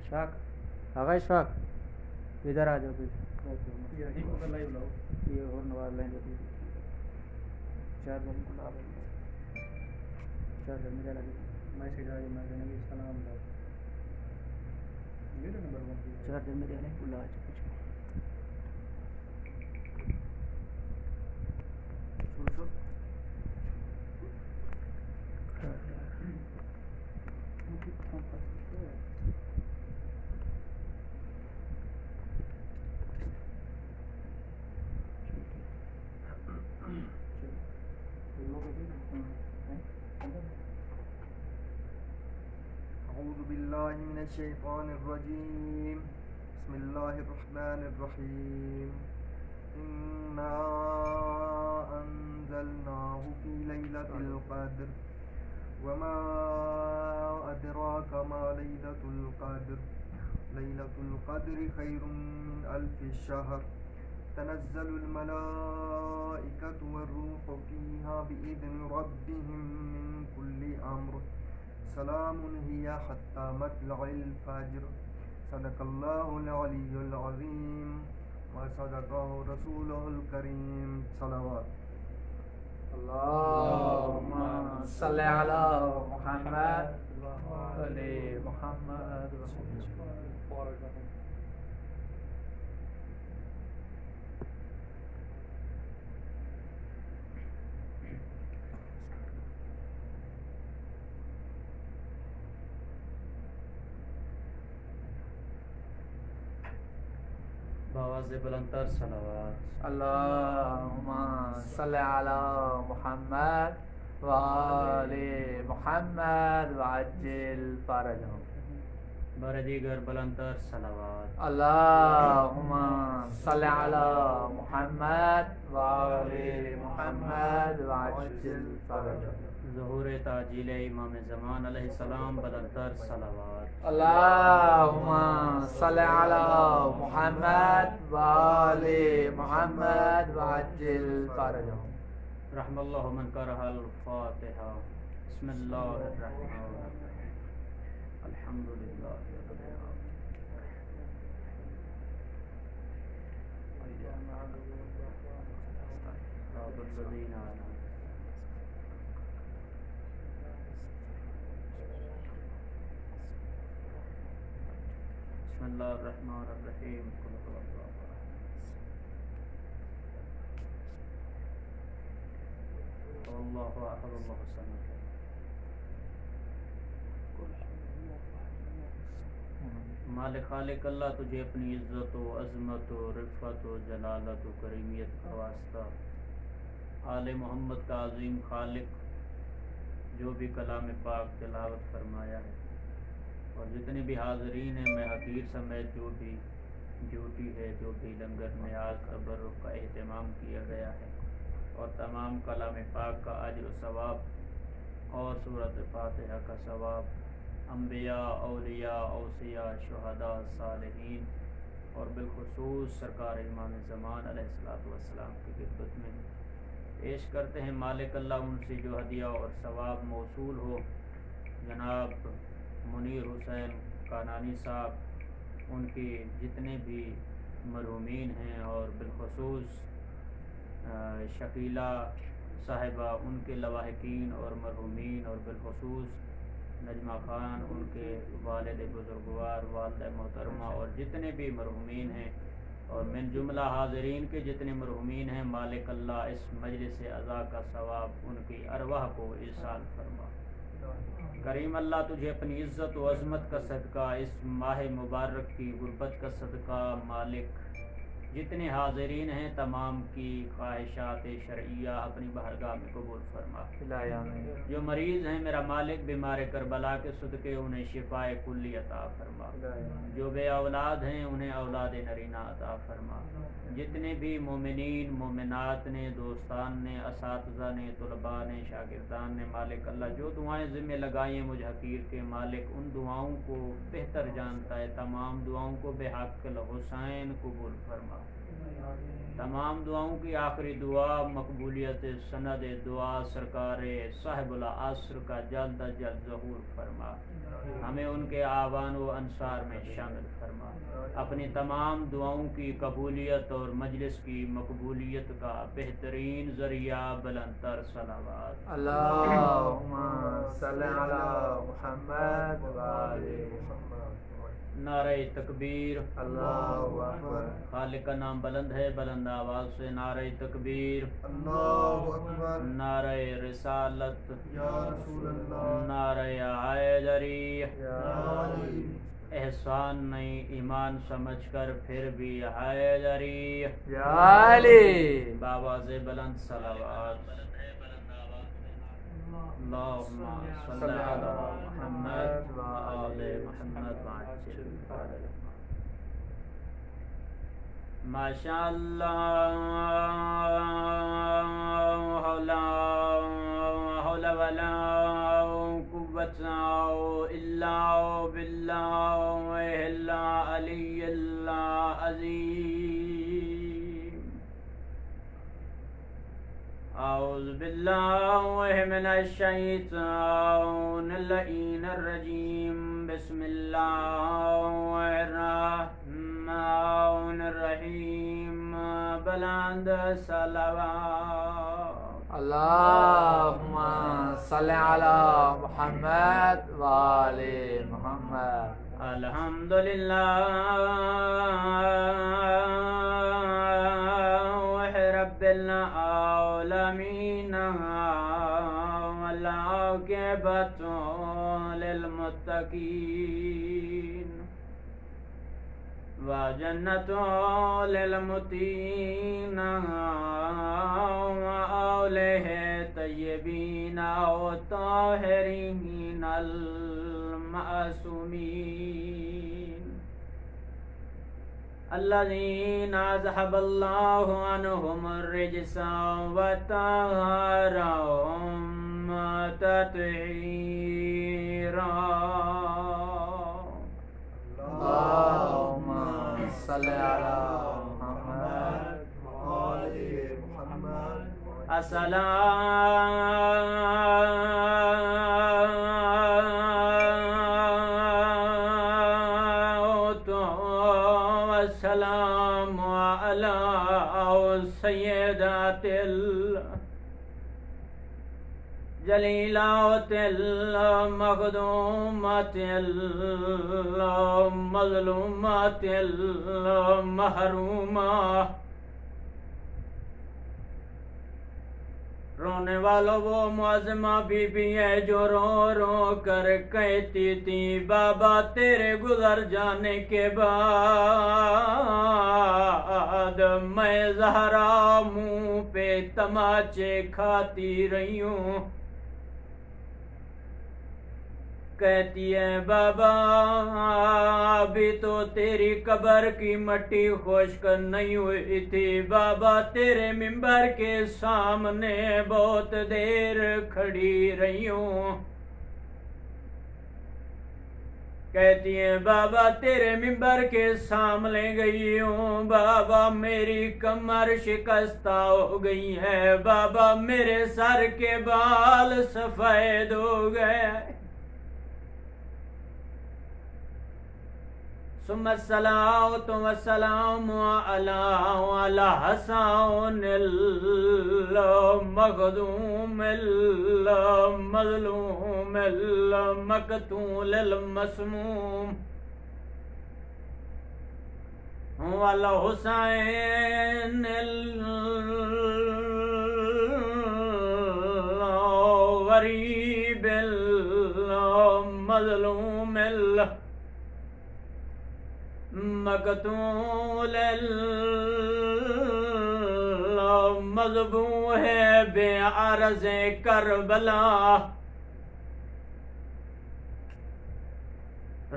اشفاق آغا اشفاق ادھر آ جاؤ پھر یہ اور نواز لیں گے چارجر میرا لگے چارجر میرے لیں بلا کچھ أعوذ بالله من الشيطان الرجيم بسم الله الرحمن الرحيم إنا أنزلناه في ليلة القدر وما أدراك ما ليلة القدر ليلة القدر خير من ألف الشهر تنزل الملائكة والروح فيها بإذن ربهم من كل أمر سلام هي حتى مطلع الفجر صدق الله العلي العظيم وصدق رسوله الكريم صلوات اللهم صل على محمد وآل محمد بآواز بلندتر صلوات اللهم صل على محمد وآل محمد وعجل فرجهم بار دیگر بلندتر صلوات اللهم صل على محمد وآل محمد وعجل فرجهم ظہور تعجیل امام زمان علیہ السلام بلندتر صلوات اللهم صل على محمد وآل محمد وعجل فرجهم رحم اللہ من کرہ الفاتحہ بسم اللہ الرحمن الرحیم الحمد للہ رب العالمین بسم اللہ الرحمن الرحیم قل هو اللہ احد اللہ احد اللہ الصمد مالک خالق اللہ تجھے اپنی عزت و عظمت و رفعت و جلالت و کریمیت کا واسطہ آل محمد کا عظیم خالق جو بھی کلام پاک تلاوت فرمایا ہے اور جتنے بھی حاضرین ہیں میں حقیر سمیت جو بھی ڈیوٹی ہے جو بھی لنگر نیاز تبرک کا اہتمام کیا گیا ہے اور تمام کلام پاک کا اجر و ثواب اور سورۃ فاتحہ کا ثواب انبیاء اولیاء اوصیاء شہداء صالحین اور بالخصوص سرکار امام زمان علیہ السلام کی خدمت میں پیش کرتے ہیں مالک اللہ ان سے جو ہدیہ اور ثواب موصول ہو جناب منیر حسین کانانی صاحب ان کی جتنے بھی مرحومین ہیں اور بالخصوص شکیلہ صاحبہ ان کے لواحقین اور مرحومین اور بالخصوص نجمہ خان ان کے والد بزرگوار والدہ محترمہ اور جتنے بھی مرحومین ہیں اور من جملہ حاضرین کے جتنے مرحومین ہیں مالک اللہ اس مجلس عزا کا ثواب ان کی ارواح کو ایصال فرما کریم اللہ تجھے اپنی عزت و عظمت کا صدقہ اس ماہ مبارک کی غربت کا صدقہ مالک جتنے حاضرین ہیں تمام کی خواہشات شرعیہ اپنی بارگاہ میں قبول فرما جو مریض ہیں میرا مالک بیمار کربلا کے صدقے انہیں شفاء کلی عطا فرما جو بے اولاد ہیں انہیں اولاد نرینہ عطا فرما جتنے بھی مومنین مومنات نے دوستان نے اساتذہ نے طلباء نے شاگردان نے مالک اللہ جو دعائیں ذمہ لگائی ہیں مجھ حقیر کے مالک ان دعاؤں کو بہتر جانتا ہے تمام دعاؤں کو بحق الحسین قبول فرما تمام دعاؤں کی آخری دعا مقبولیت سند دعا سرکار صاحب العصر کا جلد از جلد ظہور فرما ہمیں ان کے آوان و انصار میں شامل فرما. اپنی تمام دعاؤں کی قبولیت اور مجلس کی مقبولیت کا بہترین ذریعہ بلند تر صلوات. اللہم صل علی محمد و آل محمد. نعرہ تکبیر. اللہ اکبر. خالق کا نام بلند ہے، بلند آواز سے نعرہ تکبیر. اللہ اکبر. نعرہ رسالت. یا رسول اللہ. نعرہ حیدری. یا علی. احسان نہیں ایمان سمجھ کر پھر بھی حیدری. یا علی. بآواز بلند صلوات. اللہم صل علی محمد و آل محمد وعجل فرجهم. ماشاء اللہ لا حول ولا قوت الا باللہ العلی العظیم. اعوذ باللہ من الشیطان اللعین الرجیم. بسم اللہ الرحمن الرحیم. بلند صلوات. اللہم صل علی محمد و آل محمد. الحمدللہ رب العالمین والعاقبۃ للمتقین وجنۃ للمتقین وآلہ طیبین وطاہرین المعصومین الذین اذهب اللہ عنہم الرجس وطہرهم تطہیرا. اللہم صل علی محمد و آل محمد. والسلام علی سیدات الجلیلات المخدومات المظلومات المحرومات. رونے والوں وہ معظمہ بی بی ہے جو رو رو کر کہتی تھی بابا تیرے گزر جانے کے بعد میں زہرا منہ پہ تماچے کھاتی رہی ہوں. کہتی ہے بابا ابھی تو تیری قبر کی مٹی خشک نہیں ہوئی تھی. بابا تیرے منبر کے سامنے بہت دیر کھڑی رہی ہوں. کہتی ہے بابا تیرے منبر کے سامنے گئی ہوں. بابا میری کمر شکستہ ہو گئی ہے. بابا میرے سر کے بال سفید ہو گئے. ثم الصلاة والسلام على حسن المخدوم المظلوم المقتول المسموم والحسين الغريب المظلوم مقتول مذبوح بے عرض کربلا.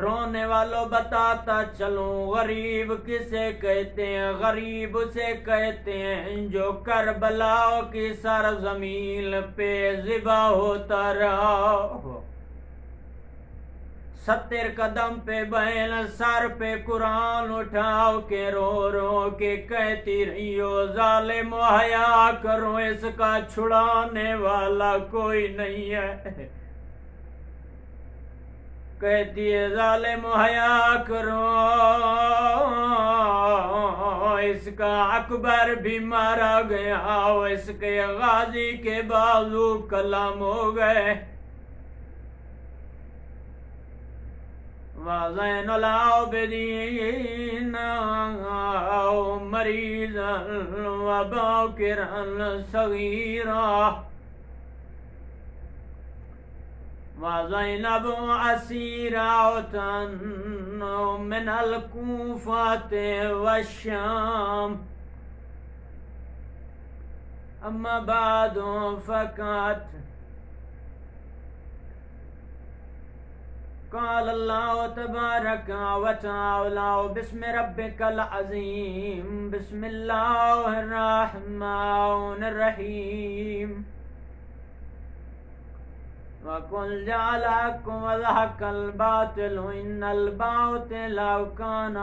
رونے والوں بتاتا چلوں غریب کسے کہتے ہیں. غریب اسے کہتے ہیں جو کربلا کی سرزمین پہ ذبح ہوتا رہا. 70 قدم پہ بہن سر پہ قرآن اٹھاؤ کے رو رو کے کہتی رہی ہو ظالم حیا کرو اس کا چھڑانے والا کوئی نہیں ہے. کہتی ہے ظالم حیا کرو، اس کا اکبر بھی مارا گیا، اس کے غازی کے بازو کلام ہو گئے، وزین العابدین مریضا وباکرا صغیرا، وزینب اسیرۃ من الکوفۃ والشام، اما بعد فقط قال اللہ تبارک و تعالی بسم ربک العظیم بسم اللہ الرحمن الرحیم، وَقُلْ جَعَلَ الْحَقُّ وَزَهَقَ الْبَاطِلُ إِنَّ الْبَاطِلَ كَانَ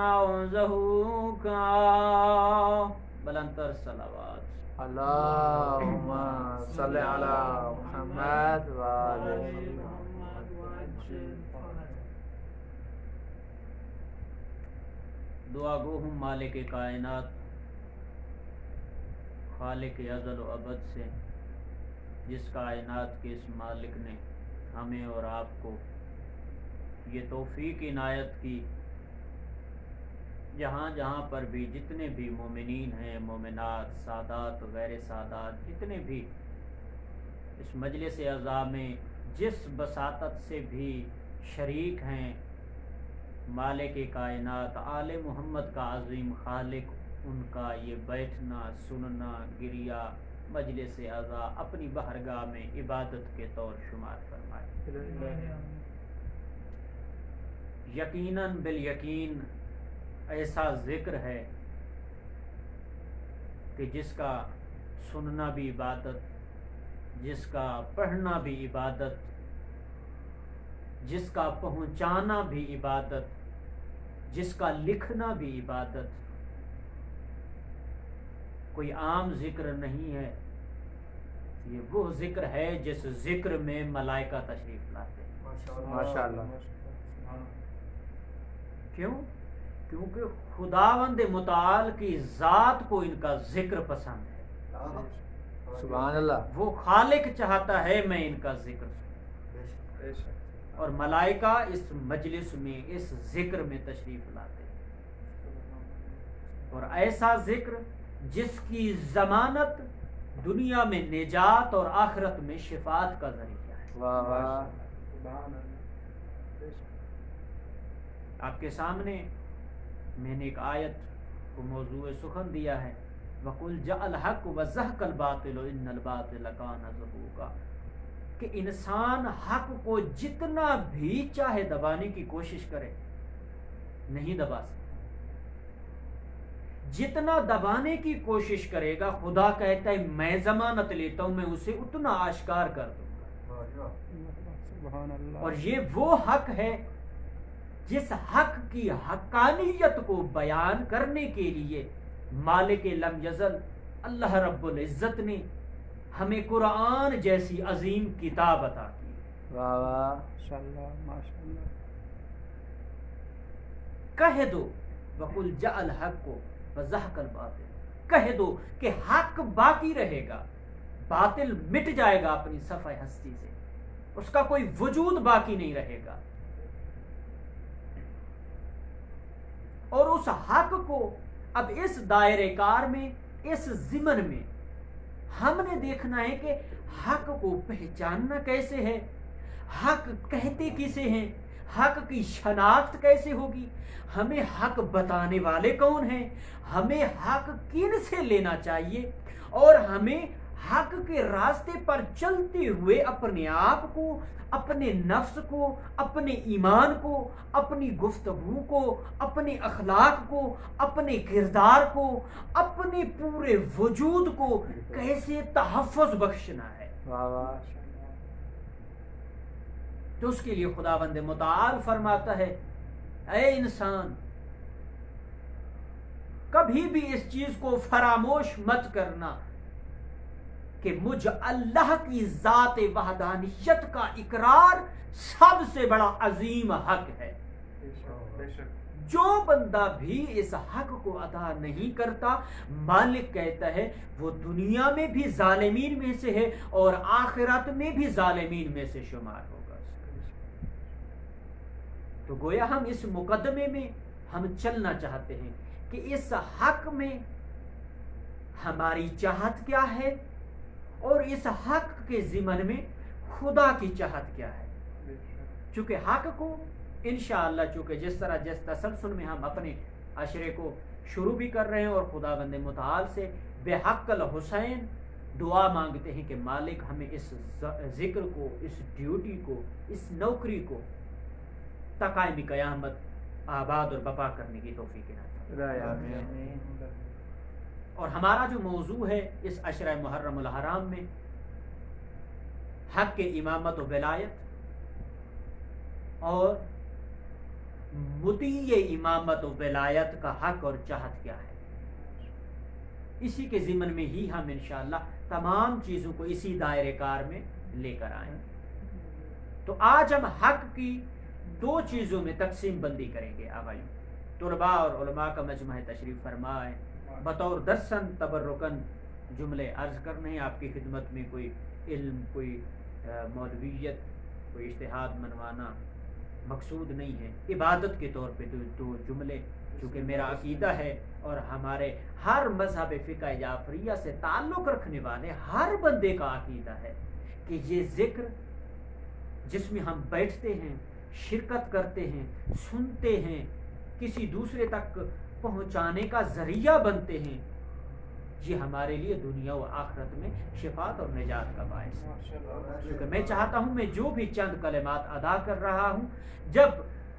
زَهُوقًا۔ بلندتر صلوات۔ اللہم صلی علی محمد وآل دعا گو ہوں مالک کائنات، خالق ازل و ابد سے، جس کائنات کے اس مالک نے ہمیں اور آپ کو یہ توفیق عنایت کی، جہاں جہاں پر بھی جتنے بھی مومنین ہیں، مومنات، سادات، غیر سادات، جتنے بھی اس مجلس اعزاء میں جس بساطت سے بھی شریک ہیں، مالک کائنات آل محمد کا عظیم خالق ان کا یہ بیٹھنا، سننا، گریا مجلس اعزاء اپنی بارگاہ میں عبادت کے طور شمار فرمائے۔ یقیناً بالیقین ایسا ذکر ہے کہ جس کا سننا بھی عبادت، جس کا پڑھنا بھی عبادت، جس کا پہنچانا بھی عبادت، جس کا لکھنا بھی عبادت، کوئی عام ذکر نہیں ہے، یہ وہ ذکر ہے جس ذکر میں ملائکہ تشریف لاتے ہیں۔ ماشاءاللہ۔ کیوں؟ کیونکہ خداوند متعال کی ذات کو ان کا ذکر پسند ہے، سبحان اللہ۔ وہ خالق چاہتا ہے میں ان کا ذکر سنوں، اور ملائکہ اس مجلس میں اس ذکر میں تشریف لاتے ہیں، اور ایسا ذکر جس کی ضمانت دنیا میں نجات اور آخرت میں شفاعت کا ذریعہ ہے۔ واہ واہ۔ آپ کے سامنے میں نے ایک آیت کو موضوع سخن دیا ہے، وَقُلْ جَاءَ الْحَقُّ وَزَهَقَ الْبَاطِلُ إِنَّ الْبَاطِلَ كَانَ زَهُوقًا، کہ انسان حق کو جتنا بھی چاہے دبانے کی کوشش کرے نہیں دبا سکتا، جتنا دبانے کی کوشش کرے گا خدا کہتا ہے میں ضمانت لیتا ہوں میں اسے اتنا آشکار کر دوں گا۔ اور یہ وہ حق ہے جس حق کی حقانیت کو بیان کرنے کے لیے مالک لم یزل اللہ رب العزت نے ہمیں قرآن جیسی عظیم کتاب عطا کی۔ واہ واہ۔ کہہ دو وَقُلْ جَاءَ الْحَقُّ وَزَهَقَ الْبَاطِلُ، کہہ دو کہ حق باقی رہے گا، باطل مٹ جائے گا اپنی صفحہ ہستی سے، اس کا کوئی وجود باقی نہیں رہے گا۔ اور اس حق کو اب اس دائرے کار میں، اس ضمن میں ہم نے دیکھنا ہے کہ حق کو پہچاننا کیسے ہے، حق کہتے کسے ہیں، حق کی شناخت کیسے ہوگی، ہمیں حق بتانے والے کون ہیں، ہمیں حق کن سے لینا چاہیے، اور ہمیں حق کے راستے پر چلتے ہوئے اپنے آپ کو، اپنے نفس کو، اپنے ایمان کو، اپنی گفتگو کو، اپنے اخلاق کو، اپنے کردار کو، اپنے پورے وجود کو کیسے تحفظ بخشنا ہے۔ تو اس کے لیے خداوند متعال فرماتا ہے اے انسان کبھی بھی اس چیز کو فراموش مت کرنا کہ مجھ اللہ کی ذات وحدانیت کا اقرار سب سے بڑا عظیم حق ہے. جو بندہ بھی اس حق کو ادا نہیں کرتا، مالک کہتا ہے وہ دنیا میں بھی ظالمین میں سے ہے اور آخرت میں بھی ظالمین میں سے شمار ہوگا. تو گویا ہم اس مقدمے میں ہم چلنا چاہتے ہیں کہ اس حق میں ہماری چاہت کیا ہے اور اس حق کے ضمن میں خدا کی چاہت کیا ہے. چونکہ حق کو انشاءاللہ چونکہ جس تسلسل میں ہم اپنے عشرے کو شروع بھی کر رہے ہیں اور خدا بند متعال سے بے حق الحسین دعا مانگتے ہیں کہ مالک ہمیں اس ذکر کو، اس ڈیوٹی کو، اس نوکری کو تا قائم قیامت آباد اور بپا کرنے کی توفیق عطا. اور ہمارا جو موضوع ہے اس عشرہ محرم الحرام میں حق کے امامت و ولایت اور مطیع امامت و ولایت کا حق اور چاہت کیا ہے، اسی کے ضمن میں ہی ہم انشاءاللہ تمام چیزوں کو اسی دائرے کار میں لے کر آئیں. تو آج ہم حق کی دو چیزوں میں تقسیم بندی کریں گے. آبائی طلباء اور علماء کا مجمع تشریف فرمائے، بطور درسن تبرکن جملے عرض کرنے ہیں. آپ کی خدمت میں کوئی علم، کوئی مولویت، کوئی اجتہاد منوانا مقصود نہیں ہے. عبادت کے طور پہ دو جملے، چونکہ میرا عقیدہ ہے اور ہمارے ہر مذہب فقہ جعفریہ سے تعلق رکھنے والے ہر بندے کا عقیدہ ہے کہ یہ ذکر جس میں ہم بیٹھتے ہیں، شرکت کرتے ہیں، سنتے ہیں، کسی دوسرے تک پہنچانے کا ذریعہ بنتے ہیں، یہ ہمارے لیے دنیا و آخرت میں شفاعت اور نجات کا باعث ہے. کیونکہ میں چاہتا ہوں میں جو بھی چند کلمات ادا کر رہا ہوں، جب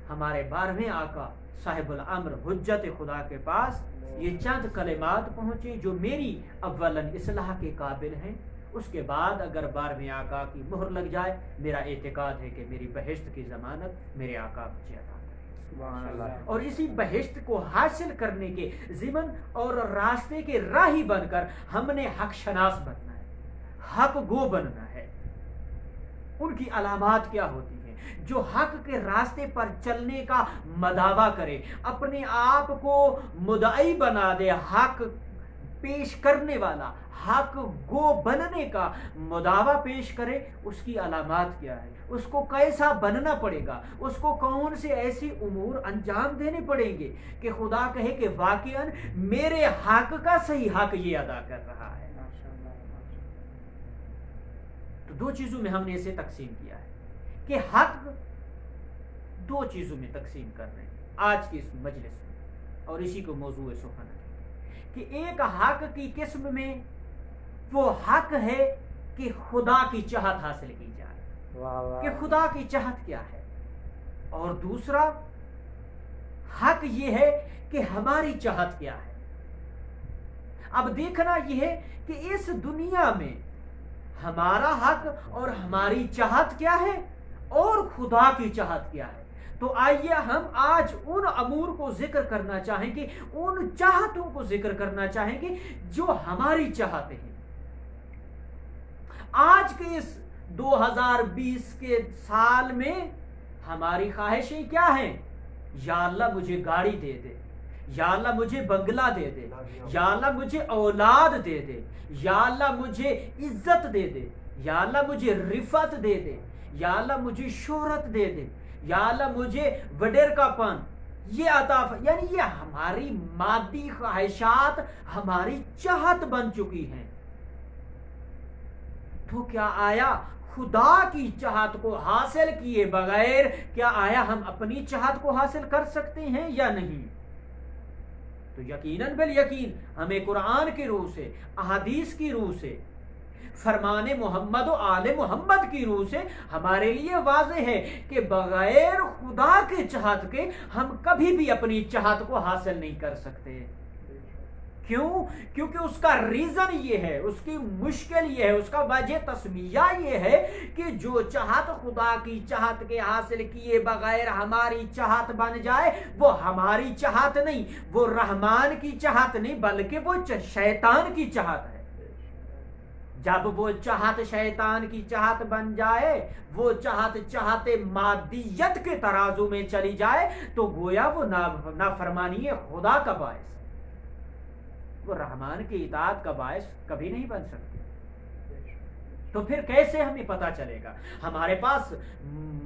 ہمارے 12ویں آقا صاحب الامر حجت خدا کے پاس یہ چند کلمات پہنچے جو میری اولاً اصلاح کے قابل ہیں، اس کے بعد اگر 12ویں آقا کی مہر لگ جائے، میرا اعتقاد ہے کہ میری بہشت کی ضمانت میرے آقا مجھے عطا کریں. اور اسی بہشت کو حاصل کرنے کے ضمن اور راستے کے راہی بن کر ہم نے حق شناس بننا ہے، حق گو بننا ہے. ان کی علامات کیا ہوتی ہیں؟ جو حق کے راستے پر چلنے کا مداوا کرے، اپنے آپ کو مدعی بنا دے، حق پیش کرنے والا، حق گو بننے کا مداوا پیش کرے، اس کی علامات کیا ہے؟ اس کو کیسا بننا پڑے گا؟ اس کو کون سے ایسی امور انجام دینے پڑیں گے کہ خدا کہے کہ واقعاً میرے حق کا صحیح حق یہ ادا کر رہا ہے. تو دو چیزوں میں ہم نے اسے تقسیم کیا ہے کہ حق دو چیزوں میں تقسیم کر رہے ہیں آج کی اس مجلس میں، اور اسی کو موضوع سخن ہے کہ ایک حق کی قسم میں وہ حق ہے کہ خدا کی چاہت حاصل کی جائے، کہ خدا کی چاہت کیا ہے، اور دوسرا حق یہ ہے کہ ہماری چاہت کیا ہے. اب دیکھنا یہ ہے کہ اس دنیا میں ہمارا حق اور ہماری چاہت کیا ہے اور خدا کی چاہت کیا ہے. تو آئیے ہم آج ان امور کو ذکر کرنا چاہیں گے، ان چاہتوں کو ذکر کرنا چاہیں گے جو ہماری چاہتے ہیں. آج کے اس 2020 کے سال میں ہماری خواہشیں کیا ہیں؟ یا اللہ مجھے گاڑی دے دے، یا اللہ مجھے بنگلہ دے دے، یا اللہ مجھے اولاد دے دے، یا اللہ مجھے عزت دے دے، یا اللہ مجھے رفعت دے دے، یا اللہ مجھے شہرت دے دے، یا اللہ مجھے وڈیر کا پن یہ عطا. یعنی یہ ہماری مادی خواہشات ہماری چاہت بن چکی ہیں. تو کیا آیا خدا کی چاہت کو حاصل کیے بغیر کیا آیا ہم اپنی چاہت کو حاصل کر سکتے ہیں یا نہیں؟ تو یقیناً بالیقین ہمیں قرآن کی روح سے، احادیث کی روح سے، فرمان محمد و آل محمد کی روح سے ہمارے لیے واضح ہے کہ بغیر خدا کے چاہت کے ہم کبھی بھی اپنی چاہت کو حاصل نہیں کر سکتے. کیوں؟ کیونکہ اس کا ریزن یہ ہے، اس کی مشکل یہ ہے، اس کا وجہ تسمیہ یہ ہے کہ جو چاہت خدا کی چاہت کے حاصل کیے بغیر ہماری چاہت بن جائے وہ ہماری چاہت نہیں، وہ رحمان کی چاہت نہیں، بلکہ وہ شیطان کی چاہت ہے. جب وہ چاہت شیطان کی چاہت بن جائے، وہ چاہتے مادیت کے ترازو میں چلی جائے، تو گویا وہ نافرمانی خدا کا باعث، وہ رحمان کی اطاعت کا باعث کبھی نہیں بن سکتی۔ تو پھر کیسے ہمیں پتہ چلے گا؟ ہمارے پاس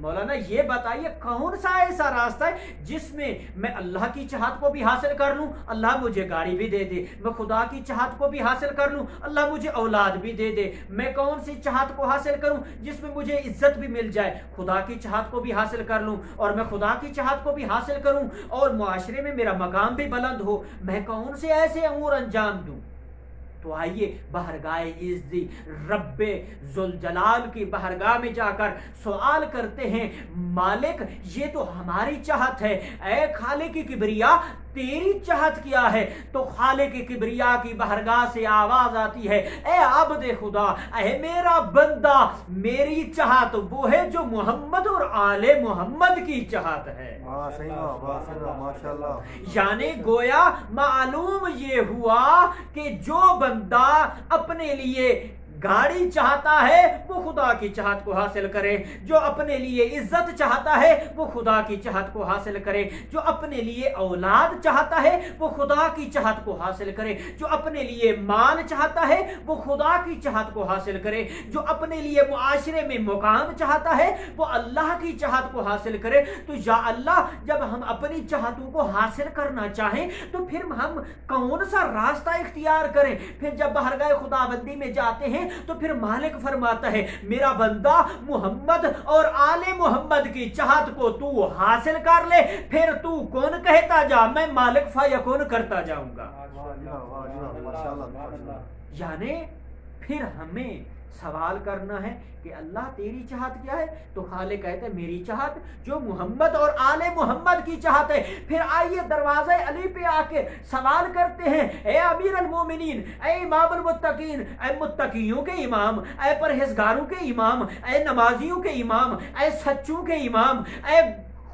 مولانا یہ بتائیے کون سا ایسا راستہ ہے جس میں میں اللہ کی چاہت کو بھی حاصل کر لوں، اللہ مجھے گاڑی بھی دے دے، میں خدا کی چاہت کو بھی حاصل کر لوں، اللہ مجھے اولاد بھی دے دے، میں کون سی چاہت کو حاصل کروں جس میں مجھے عزت بھی مل جائے، خدا کی چاہت کو بھی حاصل کر لوں اور میں خدا کی چاہت کو بھی حاصل کروں اور معاشرے میں میرا مقام بھی بلند ہو، میں کون سے ایسے امور انجام دوں؟ تو آئیے بہرگاہ عزتی رب ذوالجلال کی بہرگاہ میں جا کر سوال کرتے ہیں، مالک یہ تو ہماری چاہت ہے، اے خالق کبریا تیری چاہت کیا ہے؟ تو خالق کبریا کی بہرگاہ سے آواز آتی ہے، اے عبد خدا، اے میرا بندہ، میری چاہت وہ ہے جو محمد اور آل محمد کی چاہت ہے۔ یعنی گویا معلوم یہ ہوا کہ جو بندہ اپنے لیے گاڑی چاہتا ہے وہ خدا کی چاہت کو حاصل کرے، جو اپنے لیے عزت چاہتا ہے وہ خدا کی چاہت کو حاصل کرے، جو اپنے لیے اولاد چاہتا ہے وہ خدا کی چاہت کو حاصل کرے، جو اپنے لیے مال چاہتا ہے وہ خدا کی چاہت کو حاصل کرے، جو اپنے لیے معاشرے میں مقام چاہتا ہے وہ اللہ کی چاہت کو حاصل کرے۔ تو یا اللہ، جب ہم اپنی چاہتوں کو حاصل کرنا چاہیں تو پھر ہم کون سا راستہ اختیار کریں؟ پھر جب بہرگاہ خدا بندی میں جاتے ہیں تو پھر مالک فرماتا ہے، میرا بندہ محمد اور آل محمد کی چاہت کو تو حاصل کر لے، پھر تو کون کہتا جا، میں مالک فیکون کرتا جاؤں گا۔ یعنی پھر ہمیں سوال کرنا ہے کہ اللہ تیری چاہت کیا ہے؟ تو خالق کہتے ہیں میری چاہت جو محمد اور آل محمد کی چاہت ہے۔ پھر آئیے دروازہ علی پہ آ کے سوال کرتے ہیں، اے امیر المومنین، اے امام المتقین، اے متقیوں کے امام، اے پرہیزگاروں کے امام، اے نمازیوں کے امام، اے سچوں کے امام، اے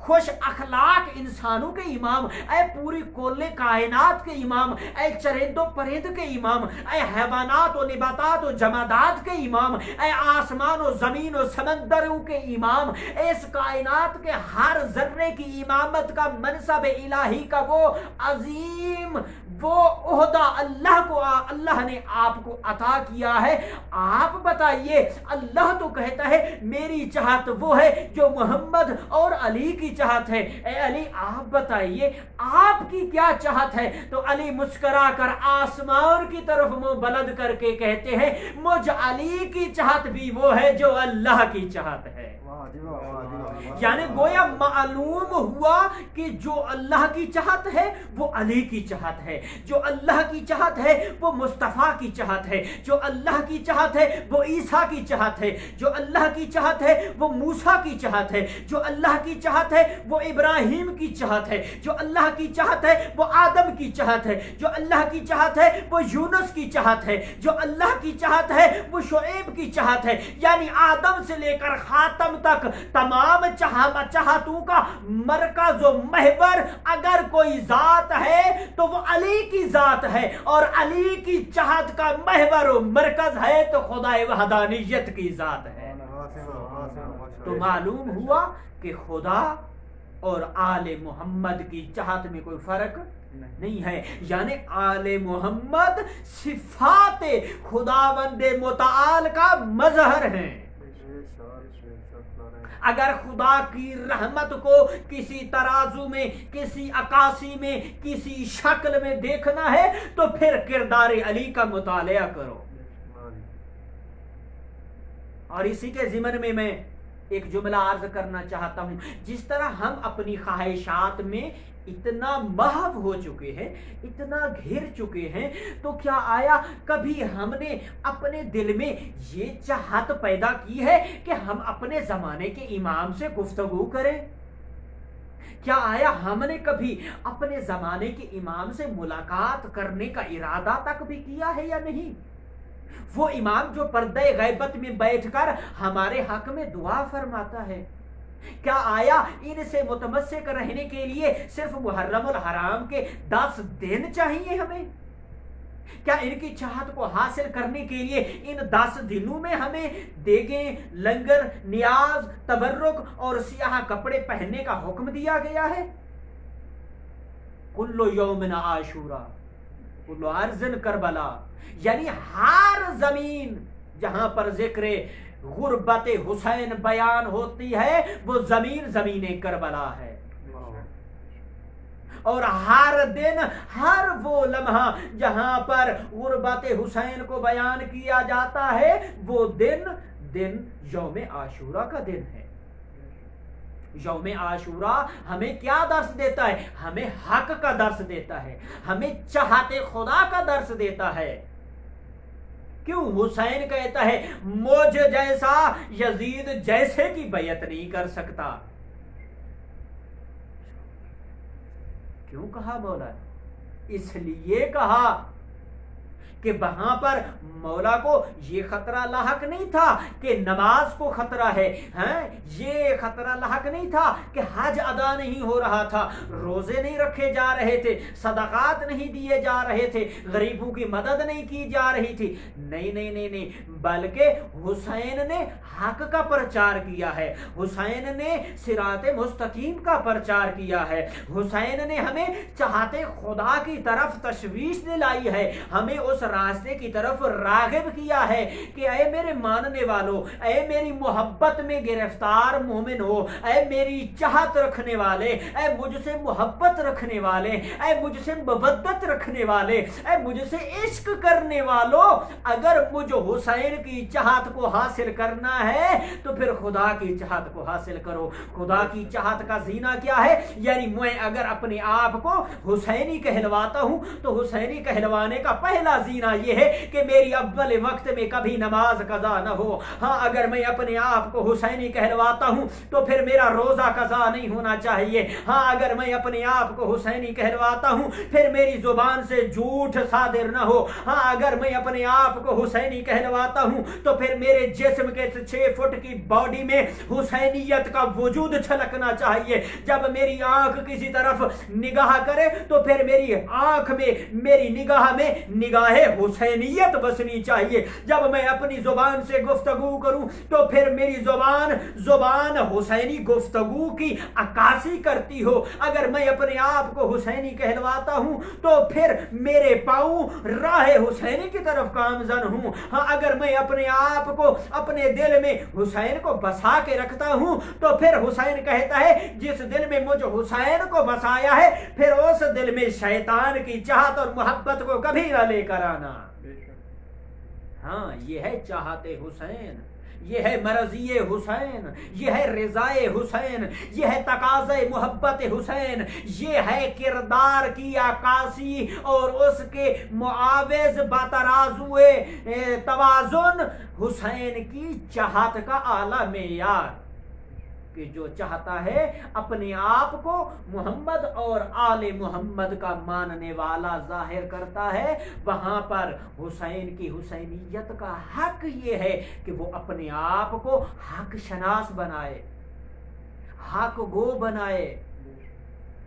خوش اخلاق انسانوں کے امام، اے پوری کل کائنات کے امام، اے چرند و پرند کے امام، اے حیوانات و نباتات و جمادات کے امام، اے آسمان و زمین و سمندروں کے امام، اس کائنات کے ہر ذرے کی امامت کا منصب الہی کا وہ عظیم وہ عہدہ اللہ نے آپ کو عطا کیا ہے۔ آپ بتائیے، اللہ تو کہتا ہے میری چاہت وہ ہے جو محمد اور علی کی چاہت ہے۔ اے علی آپ بتائیے آپ کی کیا چاہت ہے؟ تو علی مسکرا کر آسمان کی طرف منہ بلند کر کے کہتے ہیں، مجھ علی کی چاہت بھی وہ ہے جو اللہ کی چاہت ہے۔ یعنی گویا معلوم ہوا کہ جو اللہ کی چاہت ہے وہ علی کی چاہت ہے، جو اللہ کی چاہت ہے وہ مصطفیٰ کی چاہت ہے، جو اللہ کی چاہت ہے وہ عیسیٰ کی چاہت ہے، جو اللہ کی چاہت ہے وہ موسیٰ کی چاہت ہے، جو اللہ کی چاہت ہے وہ ابراہیم کی چاہت ہے، جو اللہ کی چاہت ہے وہ آدم کی چاہت ہے، جو اللہ کی چاہت ہے وہ یونس کی چاہت ہے، جو اللہ کی چاہت ہے وہ شعیب کی چاہت ہے۔ یعنی آدم سے لے کر خاتم تک تمام چاہتوں کا مرکز و محور اگر کوئی ذات ہے تو وہ علی کی ذات ہے، اور علی کی چاہت کا محور و مرکز ہے تو خدا وحدانیت کی ذات ہے۔ تو معلوم ہوا کہ خدا اور آل محمد کی چاہت میں کوئی فرق نہیں ہے۔ یعنی آل محمد صفات خداوند متعال کا مظہر ہیں۔ اگر خدا کی رحمت کو کسی ترازو میں، کسی عکاسی میں، کسی شکل میں دیکھنا ہے تو پھر کردار علی کا مطالعہ کرو۔ اور اسی کے ضمن میں میں ایک جملہ عرض کرنا چاہتا ہوں، جس طرح ہم اپنی خواہشات میں اتنا محو ہو چکے ہیں، اتنا گھر چکے ہیں، تو کیا آیا کبھی ہم نے اپنے دل میں یہ چاہت پیدا کی ہے کہ ہم اپنے زمانے کے امام سے گفتگو کریں؟ کیا آیا ہم نے کبھی اپنے زمانے کے امام سے ملاقات کرنے کا ارادہ تک بھی کیا ہے یا نہیں؟ وہ امام جو پردہ غیبت میں بیٹھ کر ہمارے حق میں دعا فرماتا ہے، کیا آیا ان سے متمسک رہنے کے لیے صرف محرم الحرام کے 10 دن چاہیے ہمیں؟ کیا ان کی چاہت کو حاصل کرنے کے لیے ان 10 دنوں میں ہمیں دیگیں، لنگر، نیاز، تبرک اور سیاہ کپڑے پہننے کا حکم دیا گیا ہے؟ کل یوم عاشورا کل ارض کربلا، یعنی ہر زمین جہاں پر ذکر غربت حسین بیان ہوتی ہے وہ زمین زمین کربلا ہے، اور ہر دن، ہر وہ لمحہ جہاں پر غربت حسین کو بیان کیا جاتا ہے وہ دن یوم عاشورہ کا دن ہے۔ یوم عاشورہ ہمیں کیا درس دیتا ہے؟ ہمیں حق کا درس دیتا ہے، ہمیں چاہت خدا کا درس دیتا ہے۔ کیوں؟ حسین کہتا ہے مجھ جیسا یزید جیسے کی بیعت نہیں کر سکتا۔ کیوں کہا مولا؟ اس لیے کہا کہ وہاں پر مولا کو یہ خطرہ لاحق نہیں تھا کہ نماز کو خطرہ ہے، یہ خطرہ لاحق نہیں تھا کہ حج ادا نہیں ہو رہا تھا، روزے نہیں رکھے جا رہے تھے، صدقات نہیں دیے جا رہے تھے، غریبوں کی مدد نہیں کی جا رہی تھی، نہیں، بلکہ حسین نے حق کا پرچار کیا ہے، حسین نے صراط مستقیم کا پرچار کیا ہے، حسین نے ہمیں چاہتے خدا کی طرف تشویش دلائی ہے، ہمیں اس راستے کی طرف راغب کیا ہے کہ اے میرے ماننے والو، اے میری محبت میں گرفتار مومن ہو، اے میری چاہت رکھنے والے، اے مجھ سے محبت رکھنے والے، اے مجھ سے مودت رکھنے والے، اے مجھ سے عشق کرنے والو، اگر مجھ حسین کی چاہت کو حاصل کرنا ہے تو پھر خدا کی چاہت کو حاصل کرو۔ خدا کی چاہت کا زینہ کیا ہے؟ یعنی میں اگر اپنے آپ کو حسینی کہلواتا ہوں تو حسینی کہلوانے کا پہلا زینہ یہ ہے کہ میری اول وقت میں کبھی نماز قضا نہ ہو۔ ہاں، اگر میں اپنے آپ کو حسینی کہلواتا ہوں تو پھر میرا روزہ قضا نہیں ہونا چاہیے۔ ہاں، اگر میں اپنے آپ کو حسینی کہلواتا ہوں پھر میری زبان سے جھوٹ صادر نہ ہو۔ ہاں، اگر میں اپنے آپ کو حسینی کہلواتا ہوں تو پھر میرے جسم کے 6 فٹ کی باڈی میں حسینیت کا وجود چھلکنا چاہیے۔ جب میری آنکھ کسی طرف نگاہ کرے تو پھر میری آنکھ میں، میری نگاہ میں نگاہ حسینیت بسنی چاہیے۔ جب میں اپنی زبان سے گفتگو کروں تو پھر میری زبان حسینی گفتگو کی عکاسی کرتی ہو۔ اگر میں اپنے آپ کو حسینی کہلواتا ہوں تو پھر میرے پاؤں راہ حسینی کی طرف گامزن ہوں۔ ہاں، اگر میں اپنے آپ کو اپنے دل میں حسین کو بسا کے رکھتا ہوں تو پھر حسین کہتا ہے جس دل میں مجھ حسین کو بسایا ہے پھر اس دل میں شیطان کی چاہت اور محبت کو کبھی نہ لے کر آنا۔ ہاں، یہ ہے چاہت حسین، یہ ہے مرضی حسین، یہ ہے رضائے حسین، یہ ہے تقاضۂ محبت حسین، یہ ہے کردار کی عکاسی اور اس کے معاوض بترازوئے توازن حسین کی چاہت کا اعلیٰ معیار، کہ جو چاہتا ہے اپنے آپ کو محمد اور آل محمد کا ماننے والا ظاہر کرتا ہے، وہاں پر حسین کی حسینیت کا حق یہ ہے کہ وہ اپنے آپ کو حق شناس بنائے، حق گو بنائے،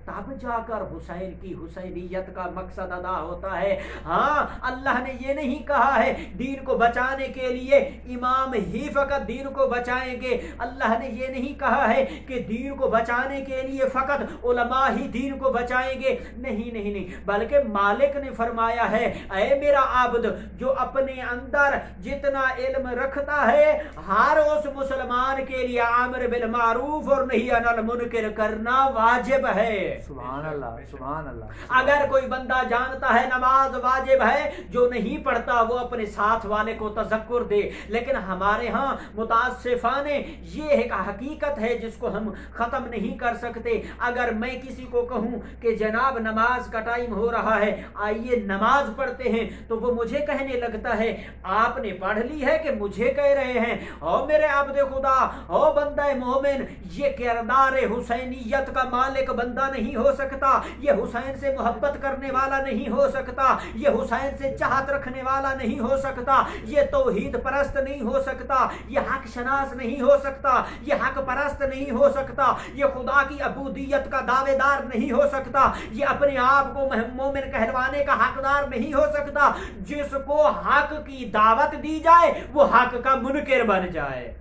تب جا کر حسین کی حسینیت کا مقصد ادا ہوتا ہے۔ ہاں، اللہ نے یہ نہیں کہا ہے دین کو بچانے کے لیے امام ہی فقط دین کو بچائیں گے، اللہ نے یہ نہیں کہا ہے کہ دین کو بچانے کے لیے فقط علماء ہی دین کو بچائیں گے، نہیں، بلکہ مالک نے فرمایا ہے اے میرا عبد جو اپنے اندر جتنا علم رکھتا ہے ہر اس مسلمان کے لیے امر بالمعروف اور نہی عن المنکر کرنا واجب ہے۔ سبحان اللہ، سبحان اللہ۔ اگر کوئی بندہ جانتا ہے نماز واجب ہے، جو نہیں پڑھتا وہ اپنے ساتھ والے کو تذکر دے، لیکن ہمارے ہاں متاسفانہ یہ ایک حقیقت ہے جس کو ہم ختم نہیں کر سکتے۔ اگر میں کسی کو کہوں کہ جناب نماز کا ٹائم ہو رہا ہے آئیے نماز پڑھتے ہیں، تو وہ مجھے کہنے لگتا ہے آپ نے پڑھ لی ہے کہ مجھے کہہ رہے ہیں؟ او میرے عبد خدا، او بندہ مومن، یہ کردار حسینیت کا مالک بندہ نہیں نہیں ہو سکتا، یہ حسین سے محبت کرنے والا نہیں ہو سکتا، یہ حسین سے چاہت رکھنے والا نہیں ہو سکتا، یہ توحید پرست نہیں ہو سکتا، یہ حق شناس نہیں ہو سکتا، یہ حق پرست نہیں ہو سکتا، یہ خدا کی عبودیت کا دعوے دار نہیں ہو سکتا، یہ اپنے آپ کو مومن کہلوانے کا حقدار نہیں ہو سکتا۔ جس کو حق کی دعوت دی جائے وہ حق کا منکر بن جائے،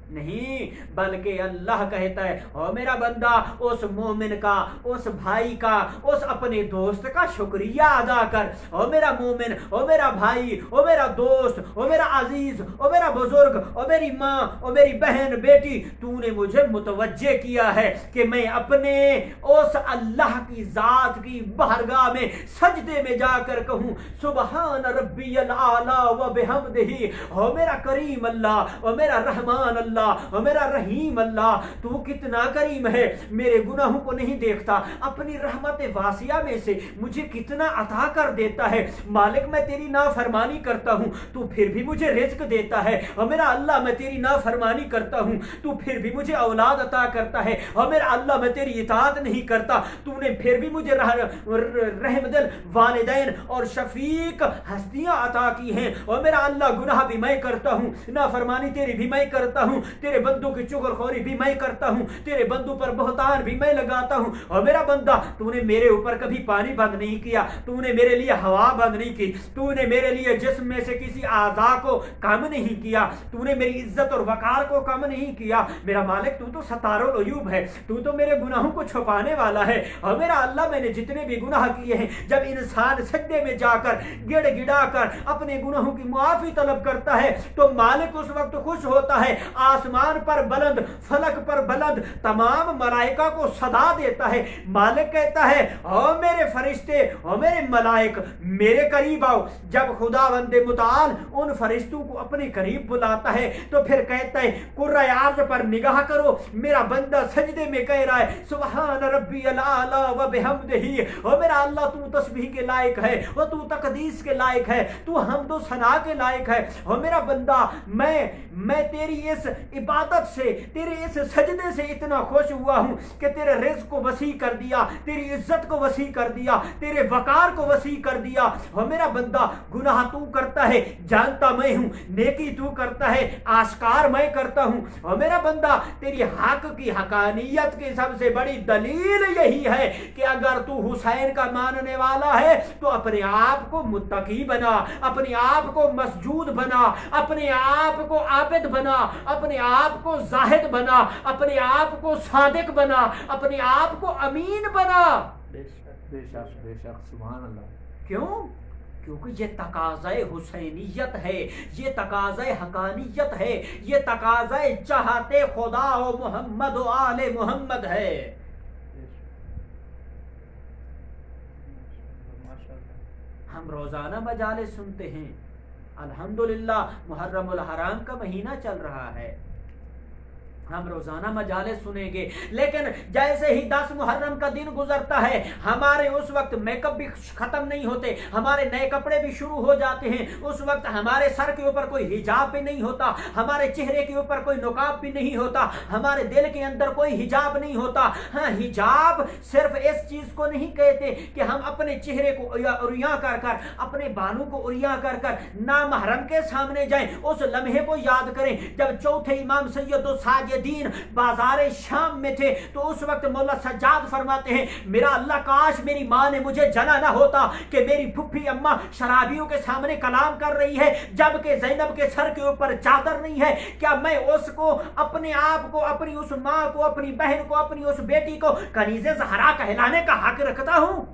نہیں، بلکہ اللہ کہتا ہے او میرا بندہ اس مومن کا، اس بھائی کا، اس اپنے دوست کا شکریہ ادا کر۔ او میرا مومن، او میرا بھائی، او میرا دوست، او میرا عزیز، او میرا بزرگ، او میری ماں، او میری بہن، بیٹی، تو نے مجھے متوجہ کیا ہے کہ میں اپنے اس اللہ کی ذات کی بارگاہ میں سجدے میں جا کر کہوں سبحان ربی الاعلی و بحمدہ۔ او میرا کریم اللہ، او میرا رحمان اللہ، او میرا رحیم اللہ، تو کتنا کریم ہے، میرے گناہوں کو نہیں دیکھتا، اپنی رحمت واسعہ میں سے مجھے کتنا عطا کر دیتا ہے۔ مالک میں تیری نافرمانی کرتا ہوں تو پھر بھی مجھے رزق دیتا ہے، اور میرا اللہ میں تیری نافرمانی کرتا ہوں تو پھر بھی مجھے اولاد عطا کرتا ہے، اور میرا اللہ میں تیری اطاعت نہیں کرتا تو نے پھر بھی مجھے رحم دل والدین اور شفیق ہستیاں عطا کی ہیں، اور میرا اللہ گناہ بھی میں کرتا ہوں، نافرمانی تیری بھی میں کرتا ہوں، تیرے بندوں کی چغل خوری بھی میں کرتا ہوں، تیرے بندوں پر بہتان بھی میں لگاتا ہوں، اور میرا بندہ تو نے میرے اوپر کبھی پانی بند نہیں کیا، تو نے میرے لیے ہوا بند نہیں کی، تو نے میرے لیے جسم میں سے کسی اعضاء کو کم نہیں کیا، تو نے میری عزت اور وقار کو کم نہیں کیا۔ میرا مالک تو ستار العیوب ہے، تو میرے گناہوں کو چھپانے والا ہے، اور میرا اللہ میں نے جتنے بھی گناہ کیے ہیں، جب انسان سجدے میں جا کر گڑ گڑا کر اپنے گناہوں کی معافی طلب کرتا ہے تو مالک اس وقت خوش ہوتا ہے، آسمان پر بلند، فلک پر بلند تمام ملائکہ کو صدا دیتا ہے۔ مالک کہتا ہے او میرے فرشتے، او میرے ملائک میرے قریب آؤ۔ جب خداوند متعال ان فرشتوں کو اپنے قریب بلاتا ہے تو پھر کہتا ہے کرۂ عرض پر نگاہ کرو، میرا بندہ سجدے میں کہہ رہا ہے سبحان ربی الاعلی و بحمدہ، او میرا اللہ تو تسبیح کے لائق ہے، اور تو تقدیس کے لائق ہے، تو حمد و ثنا کے لائق ہے، او میرا بندہ میں تیری اس عبادت سے، تیرے اس سجدے سے اتنا خوش ہوا ہوں کہ تیرے رزق کو وسیع کر دیا، تیری عزت کو وسیع کر دیا، تیرے وقار کو وسیع کر دیا۔ اور میرا بندہ گناہ تو کرتا ہے جانتا میں ہوں، نیکی تو کرتا ہے آشکار میں کرتا ہوں، اور میرا بندہ تیری حق کی حقانیت کی سب سے بڑی دلیل یہی ہے کہ اگر تو حسین کا ماننے والا ہے تو اپنے آپ کو متقی بنا، اپنے آپ کو مسجود بنا، اپنے آپ کو عابد بنا، اپنے آپ کو زاہد بنا، اپنے آپ کو صادق بنا، اپنے آپ کو امین بنا۔ بے شک بے شک، سبحان اللہ۔ کیوں؟ کیونکہ یہ تقاضۂ حسینیت ہے، یہ تقاضۂ حقانیت ہے، یہ تقاضۂ چاہتے خدا و محمد و آل محمد ہے۔ ہم روزانہ مجالس سنتے ہیں، الحمدللہ محرم الحرام کا مہینہ چل رہا ہے، ہم روزانہ مجالس سنیں گے، لیکن جیسے ہی 10 محرم کا دن گزرتا ہے ہمارے اس وقت میک اپ بھی ختم نہیں ہوتے، ہمارے نئے کپڑے بھی شروع ہو جاتے ہیں، اس وقت ہمارے سر کے اوپر کوئی حجاب بھی نہیں ہوتا، ہمارے چہرے کے اوپر کوئی نقاب بھی نہیں ہوتا، ہمارے دل کے اندر کوئی حجاب نہیں ہوتا۔ ہاں، حجاب صرف اس چیز کو نہیں کہتے کہ ہم اپنے چہرے کو عریاں کر کر، اپنے بالوں کو عریاں کر کر نامحرم کے سامنے جائیں، اس لمحے کو یاد کریں جب چوتھے امام سید الساجدین بازار شام میں تھے تو اس وقت مولا سجاد فرماتے ہیں میرا اللہ کاش میری ماں نے مجھے جنا نہ ہوتا کہ میری پھپھی اماں شرابیوں کے سامنے کلام کر رہی ہے جبکہ زینب کے سر کے اوپر چادر نہیں ہے، کیا میں اس کو، اپنے آپ کو، اپنی اس ماں کو، اپنی بہن کو، اپنی اس بیٹی کو کنیز زہرا کہلانے کا حق رکھتا ہوں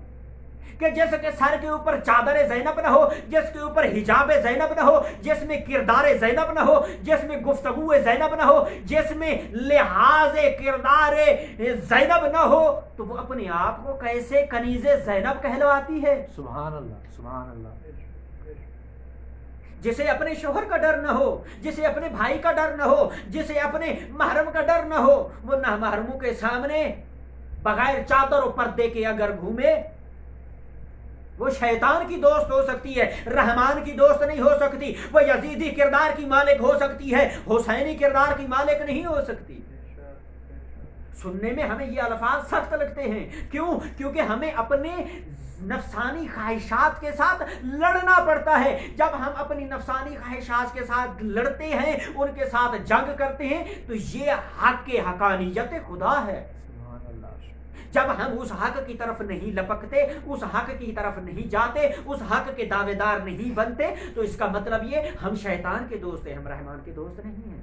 کہ جس کے سر کے اوپر چادر زینب نہ ہو، جس کے اوپر حجاب زینب نہ ہو، جس میں کردار زینب نہ ہو، جس میں گفتگو زینب نہ ہو، جس میں لحاظ کردار زینب نہ ہو، تو وہ اپنے آپ کو کیسے کنیز زینب کہلواتی ہے؟ سبحان اللہ سبحان اللہ۔ جسے اپنے شوہر کا ڈر نہ ہو، جسے اپنے بھائی کا ڈر نہ ہو، جسے اپنے محرم کا ڈر نہ ہو، وہ نامحرموں کے سامنے بغیر چادر و پردے کے اگر گھومے وہ شیطان کی دوست ہو سکتی ہے، رحمان کی دوست نہیں ہو سکتی، وہ یزیدی کردار کی مالک ہو سکتی ہے، حسینی کردار کی مالک نہیں ہو سکتی۔ سننے میں ہمیں یہ الفاظ سخت لگتے ہیں. کیوں؟ کیونکہ ہمیں اپنے نفسانی خواہشات کے ساتھ لڑنا پڑتا ہے. جب ہم اپنی نفسانی خواہشات کے ساتھ لڑتے ہیں، ان کے ساتھ جنگ کرتے ہیں، تو یہ حق کے حقانیت خدا ہے. جب ہم اس حق کی طرف نہیں لپکتے، اس حق کی طرف نہیں جاتے، اس حق کے دعوے دار نہیں بنتے، تو اس کا مطلب یہ ہم شیطان کے دوست ہیں، ہم رحمان کے دوست نہیں ہیں.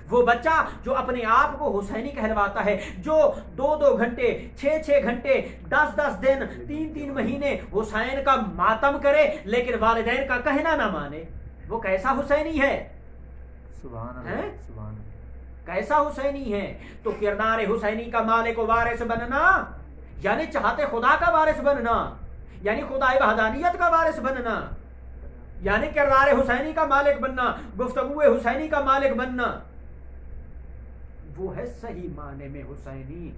وہ بچہ جو اپنے آپ کو حسینی کہلواتا ہے، جو 2 گھنٹے 6 گھنٹے 10 دن 3 مہینے حسین کا ماتم کرے لیکن والدین کا کہنا نہ مانے، وہ کیسا حسینی ہے؟ سبحان اللہ، سبحان اللہ. کیسا حسینی ہے؟ تو کردار حسینی کا مالک و وارث بننا یعنی چاہتے خدا کا وارث بننا، یعنی خدائے وحدانیت کا وارث بننا، یعنی کردار حسینی کا مالک بننا، گفتگو حسینی کا مالک بننا. وہ ہے صحیح معنی میں حسینی،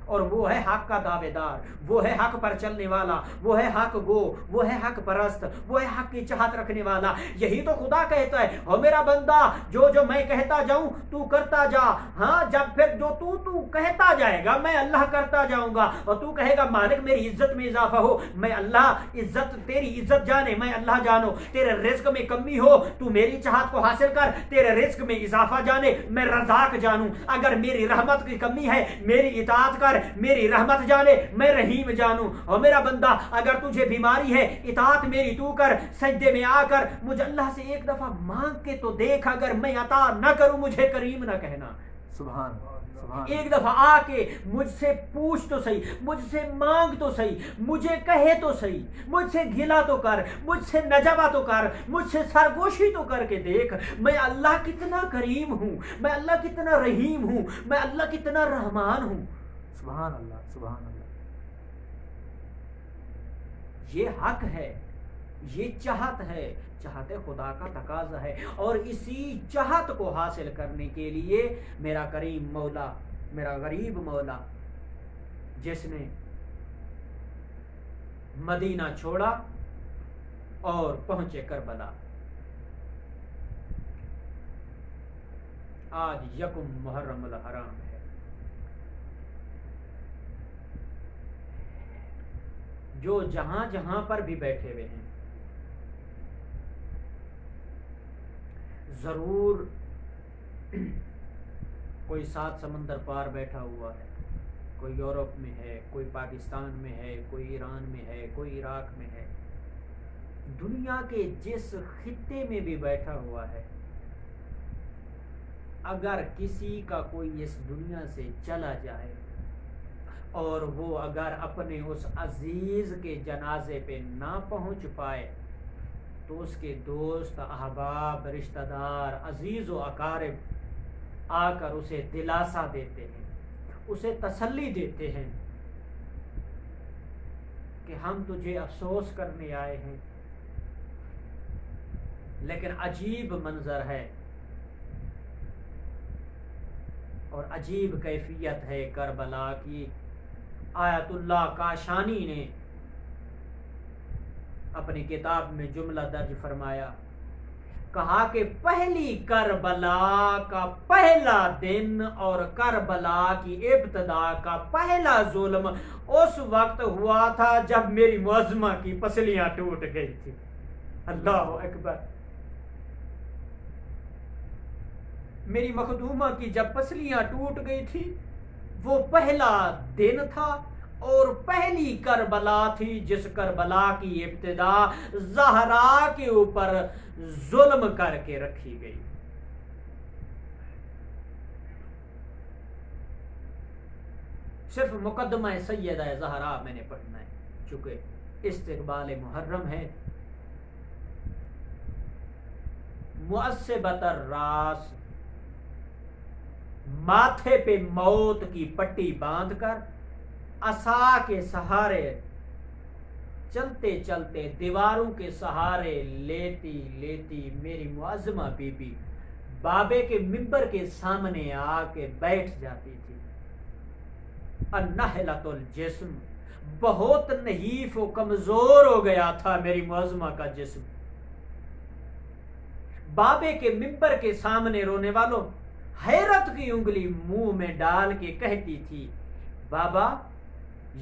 اور وہ ہے حق کا دعوے دار، وہ ہے حق پر چلنے والا، وہ ہے حق گو، وہ ہے حق پرست، وہ ہے حق کی چاہت رکھنے والا. یہی تو خدا کہتا ہے، او میرا بندہ جو میں کہتا جاؤں تو کرتا جا. ہاں، جب پھر جو تو کہتا جائے گا میں اللہ کرتا جاؤں گا، اور تو کہے گا مالک میری عزت میں اضافہ ہو، میں اللہ عزت، تیری عزت جانے میں اللہ جانو. تیرے رزق میں کمی ہو تو میری چاہت کو حاصل کر، تیرے رزق میں اضافہ جانے میں رزاق جانوں. اگر میری رحمت کی کمی ہے میری اطاعت کر، میری رحمت جانے میں رحیم جانوں. اور میرا بندہ اگر تجھے بیماری ہے اطاعت میری تو کر، سجدے میں آ کر مجھے اللہ سے ایک دفعہ مانگ کے تو دیکھ، اگر میں عطا نہ کروں مجھے کریم نہ کہنا. سبحان. ایک دفعہ آ کے مجھ سے پوچھ تو صحیح، مجھ سے مانگ تو صحیح، مجھے کہے تو صحیح، مجھ سے گھلا تو کر، مجھ سے نجوا تو کر، مجھ سے سرگوشی تو کر کے دیکھ میں اللہ کتنا کریم ہوں، میں اللہ کتنا رحیم ہوں، میں اللہ کتنا رحمان ہوں. سبحان اللہ، سبحان اللہ. یہ حق ہے، یہ چاہت ہے، چاہت خدا کا تقاضا ہے. اور اسی چاہت کو حاصل کرنے کے لیے میرا کریم مولا، میرا غریب مولا، جس نے مدینہ چھوڑا اور پہنچے کربلا. آج 1 محرم الحرام ہے. جو جہاں جہاں پر بھی بیٹھے ہوئے ہیں ضرور کوئی 7 سمندر پار بیٹھا ہوا ہے، کوئی یورپ میں ہے، کوئی پاکستان میں ہے، کوئی ایران میں ہے، کوئی عراق میں ہے. دنیا کے جس خطے میں بھی بیٹھا ہوا ہے، اگر کسی کا کوئی اس دنیا سے چلا جائے اور وہ اگر اپنے اس عزیز کے جنازے پہ نہ پہنچ پائے تو اس کے دوست، احباب، رشتہ دار، عزیز و اقارب آ کر اسے دلاسا دیتے ہیں، اسے تسلی دیتے ہیں کہ ہم تجھے افسوس کرنے آئے ہیں. لیکن عجیب منظر ہے اور عجیب کیفیت ہے کربلا کی. آیت اللہ کاشانی نے اپنی کتاب میں جملہ درج فرمایا، کہا کہ پہلی کربلا کا پہلا دن اور کربلا کی ابتدا کا پہلا ظلم اس وقت ہوا تھا جب میری معظمہ کی پسلیاں ٹوٹ گئی تھی. اللہ اکبر. میری مخدومہ کی جب پسلیاں ٹوٹ گئی تھی وہ پہلا دن تھا اور پہلی کربلا تھی جس کربلا کی ابتدا زہرا کے اوپر ظلم کر کے رکھی گئی. صرف مقدمہ سیدہ زہرا میں نے پڑھنا ہے چونکہ استقبال محرم ہے. مؤسبۃ الراس، ماتھے پہ موت کی پٹی باندھ کر عصا کے سہارے چلتے چلتے دیواروں کے سہارے لیتی لیتی میری معظمہ بی بی بابے کے منبر کے سامنے آ کے بیٹھ جاتی تھی. النحلۃ الجسم، بہت نحیف و کمزور ہو گیا تھا میری معظمہ کا جسم. بابے کے منبر کے سامنے رونے والوں حیرت کی انگلی منہ میں ڈال کے کہتی تھی بابا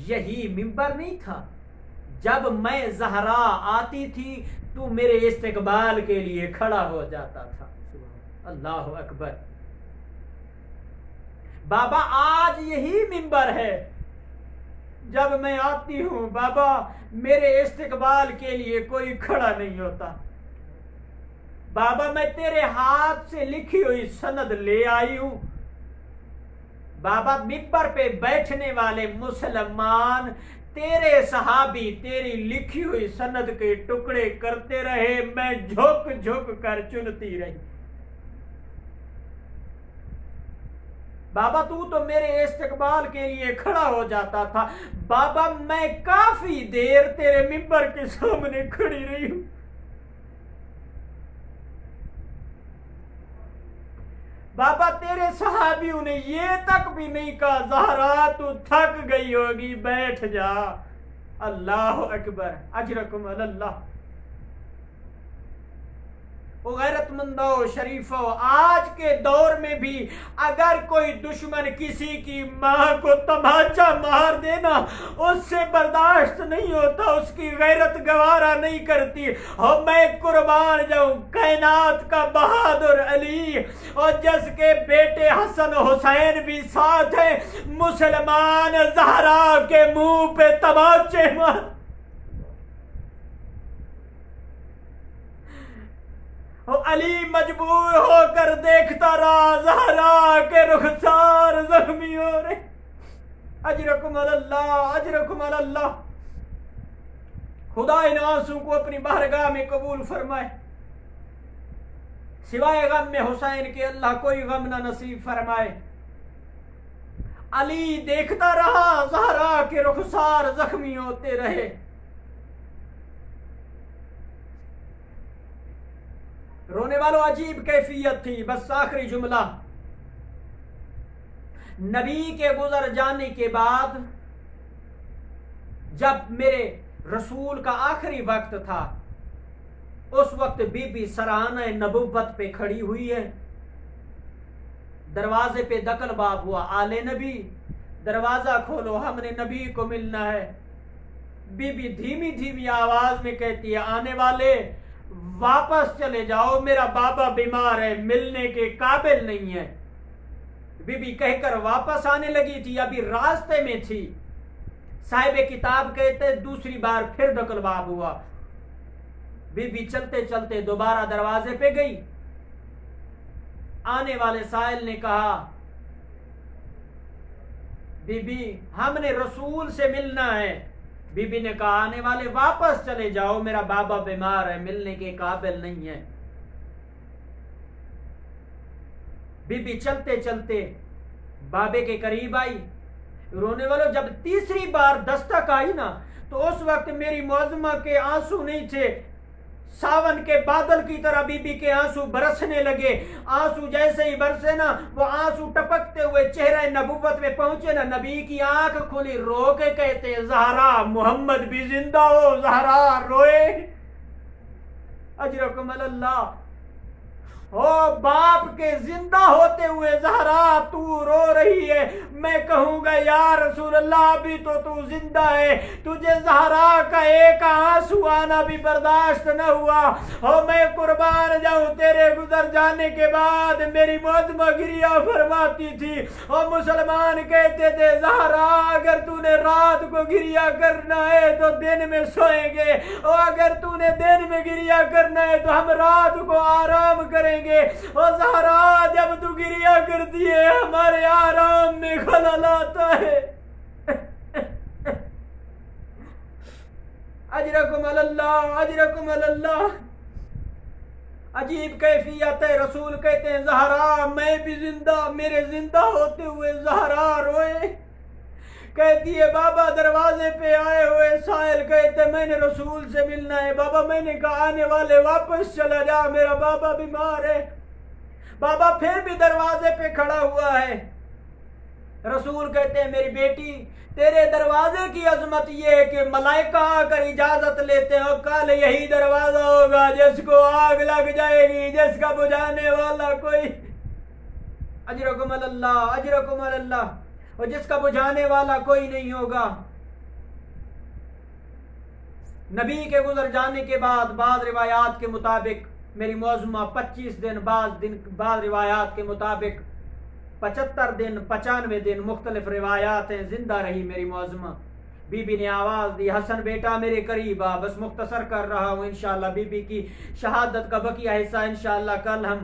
یہی منبر نہیں تھا جب میں زہرا آتی تھی تو میرے استقبال کے لیے کھڑا ہو جاتا تھا. اللہ اکبر. بابا آج یہی منبر ہے جب میں آتی ہوں بابا میرے استقبال کے لیے کوئی کھڑا نہیں ہوتا. بابا میں تیرے ہاتھ سے لکھی ہوئی سند لے آئی ہوں. بابا منبر پہ بیٹھنے والے مسلمان تیرے صحابی تیری لکھی ہوئی سند کے ٹکڑے کرتے رہے میں جھک جھک کر چنتی رہی. بابا تو میرے استقبال کے لیے کھڑا ہو جاتا تھا. بابا میں کافی دیر تیرے منبر کے سامنے کھڑی رہی ہوں. بابا تیرے صحابیوں نے یہ تک بھی نہیں کہا زہرا تو تھک گئی ہوگی بیٹھ جا. اللہ اکبر. اجرکم اللہ. غیرت مندو شریفو آج کے دور میں بھی اگر کوئی دشمن کسی کی ماں کو تماچا مار دینا اس سے برداشت نہیں ہوتا, اس کی غیرت گوارا نہیں کرتی. اور میں قربان جاؤں کائنات کا بہادر علی اور جس کے بیٹے حسن حسین بھی ساتھ ہیں مسلمان زہرا کے منہ پہ تماچے مار. علی مجبور ہو کر دیکھتا رہا زہرا کے رخسار زخمی ہو رہے. اجرکم اللہ. اجرکم اللہ. خدا ان آنسو کو اپنی بارگاہ میں قبول فرمائے. سوائے غم میں حسین کے اللہ کوئی غم نہ نصیب فرمائے. علی دیکھتا رہا زہرا کے رخسار زخمی ہوتے رہے. رونے والوں عجیب کیفیت تھی. بس آخری جملہ. نبی کے گزر جانے کے بعد جب میرے رسول کا آخری وقت تھا اس وقت بی بی سرانہ نبوت پہ کھڑی ہوئی ہے. دروازے پہ دکل باب ہوا آل نبی دروازہ کھولو ہم نے نبی کو ملنا ہے. بی بی دھیمی دھیمی آواز میں کہتی ہے آنے والے واپس چلے جاؤ میرا بابا بیمار ہے ملنے کے قابل نہیں ہے. بی بی کہہ کر واپس آنے لگی تھی ابھی راستے میں تھی. صاحب کتاب کہتے دوسری بار پھر دکل باب ہوا. بی بی چلتے چلتے دوبارہ دروازے پہ گئی. آنے والے سائل نے کہا بی بی ہم نے رسول سے ملنا ہے. بی بی نے کہا آنے والے واپس چلے جاؤ میرا بابا بیمار ہے ملنے کے قابل نہیں ہے. بی بی چلتے چلتے بابے کے قریب آئی. رونے والوں جب تیسری بار دستک آئی نا تو اس وقت میری معظمہ کے آنسو نہیں تھے. ساون کے بادل کی طرح بی بی کے آنسو برسنے لگے. آنسو جیسے ہی برسے نا وہ آنسو ٹپکتے ہوئے چہرہ نبوت میں پہنچے نا نبی کی آنکھ کھلی رو کے کہتے زہرا محمد بھی زندہ ہو. زہرا روئے. اجرکم اللہ. او باپ کے زندہ ہوتے ہوئے زہرا تو رو رہی ہے. میں کہوں گا یا رسول اللہ ابھی تو زندہ ہے تجھے زہرا کا ایک آنسو آنا بھی برداشت نہ ہوا. اور میں قربان جاؤں تیرے گزر جانے کے بعد میری معظمہ گریہ فرماتی تھی اور مسلمان کہتے تھے زہرا اگر تو نے رات کو گریہ کرنا ہے تو دن میں سوئیں گے اور اگر تو نے دن میں گریہ کرنا ہے تو ہم رات کو آرام کریں گے. اور زہرا جب تو گریہ کرتی ہے ہمارے آرام میں خلل آتا ہے. اجرکم اللہ. اجرکم اللہ. عجیب کیفیت ہے. رسول کہتے ہیں زہرا میں بھی زندہ. میرے زندہ ہوتے ہوئے زہرا روئے. کہتی ہے بابا دروازے پہ آئے ہوئے سائل کہتے میں نے رسول سے ملنا ہے. بابا میں نے کہا آنے والے واپس چلا جا میرا بابا بیمار ہے. بابا پھر بھی دروازے پہ کھڑا ہوا ہے. رسول کہتے ہیں میری بیٹی تیرے دروازے کی عظمت یہ ہے کہ ملائکہ آ کر اجازت لیتے ہیں اور کل یہی دروازہ ہوگا جس کو آگ لگ جائے گی جس کا بجھانے والا کوئی. اجرکم اللہ اجرکم اللہ، اور جس کا بجھانے والا کوئی نہیں ہوگا۔ نبی کے گزر جانے کے بعد بعض روایات کے مطابق میری معظمہ 25 دن، بعض روایات کے مطابق 75 دن 95 دن، مختلف روایات ہیں، زندہ رہی میری معظمہ۔ بی بی نے آواز دی، حسن بیٹا میرے قریب آ۔ بس مختصر کر رہا ہوں، انشاءاللہ بی بی کی شہادت کا بقیہ حصہ انشاءاللہ کل ہم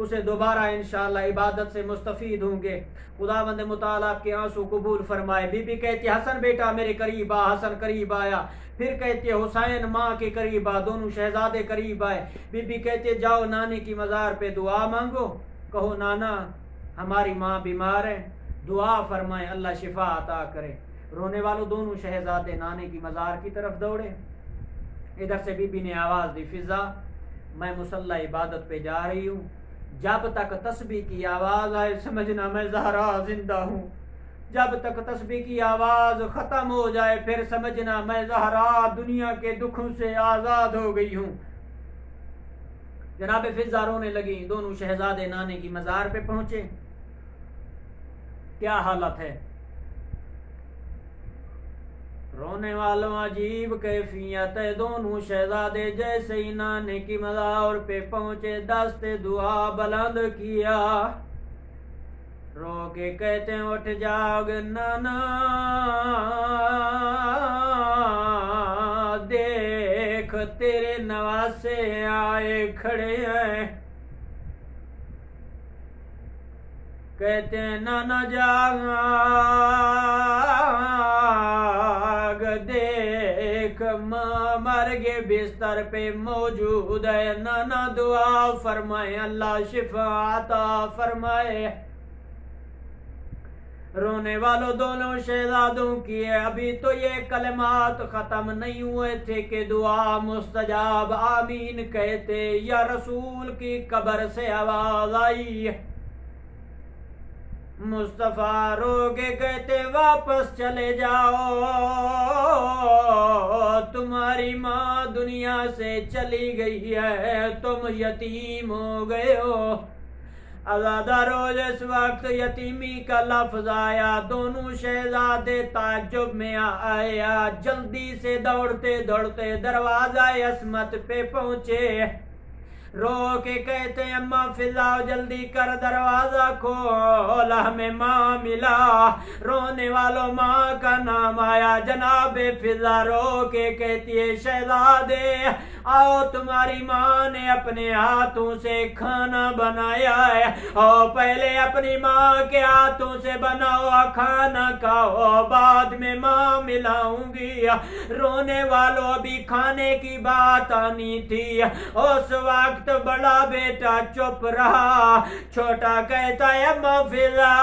اسے دوبارہ انشاءاللہ عبادت سے مستفید ہوں گے۔ خداوند متعال آپ کے آنسو قبول فرمائے۔ بی بی کہتی حسن بیٹا میرے قریب آ، حسن قریب آیا۔ پھر کہتے حسین ماں کے قریب آ، دونوں شہزادے قریب آئے۔ بی بی کہتے جاؤ نانے کی مزار پہ دعا مانگو، کہو نانا ہماری ماں بیمار ہے، دعا فرمائے اللہ شفا عطا کرے۔ رونے والوں دونوں شہزادے نانے کی مزار کی طرف دوڑے۔ ادھر سے بی بی نے آواز دی، فضا میں مصلی عبادت پہ جا رہی ہوں، جب تک تسبیح کی آواز آئے سمجھنا میں زہرا زندہ ہوں، جب تک تسبیح کی آواز ختم ہو جائے پھر سمجھنا میں زہرا دنیا کے دکھوں سے آزاد ہو گئی ہوں۔ جناب فضا رونے لگی۔ دونوں شہزادے نانے کی مزار پہ پہنچے۔ کیا حالت ہے؟ رونے والوں عجیب کیفیت ہے۔ دونوں شہزادے جیسے ہی نانے کی مزار پہ پہنچے دست دعا بلند کیا، رو کے کہتے ہیں اٹھ جاگ نانا، دیکھ تیرے نواسے آئے کھڑے ہیں۔ کہتے ہیں نانا جاگ دیکھ ماں مرگ بستر پہ موجود ہے، نانا دعا فرمائے اللہ شفا عطا فرمائے۔ رونے والوں دونوں شہزادوں کی ہے، ابھی تو یہ کلمات ختم نہیں ہوئے تھے کہ دعا مستجاب آمین کہتے یا رسول کی قبر سے آواز آئی۔ مصطفیٰ رو کے کہتے واپس چلے جاؤ، تمہاری ماں دنیا سے چلی گئی ہے، تم یتیم ہو گئے ہو۔ آزادہ روز اس وقت یتیمی کا لفظ آیا، دونوں شہزادے تعجب میں آیا، جلدی سے دوڑتے دوڑتے دروازہ عصمت پہ پہنچے۔ رو کے کہتے ہیں اماں فضا جلدی کر دروازہ کھول، ہمیں ماں ملا۔ رونے والوں ماں کا نام آیا، جناب فضا رو کے کہتی ہے شہزادے آؤ تمہاری ماں نے اپنے ہاتھوں سے کھانا بنایا ہے، اور پہلے اپنی ماں کے ہاتھوں سے بنا ہوا کھانا کھاؤ، بعد میں ماں ملاؤں گی۔ رونے والوں ابھی کھانے کی بات آنی تھی، اس وقت بڑا بیٹا چپ رہا، چھوٹا کہتا ہے اماں فضا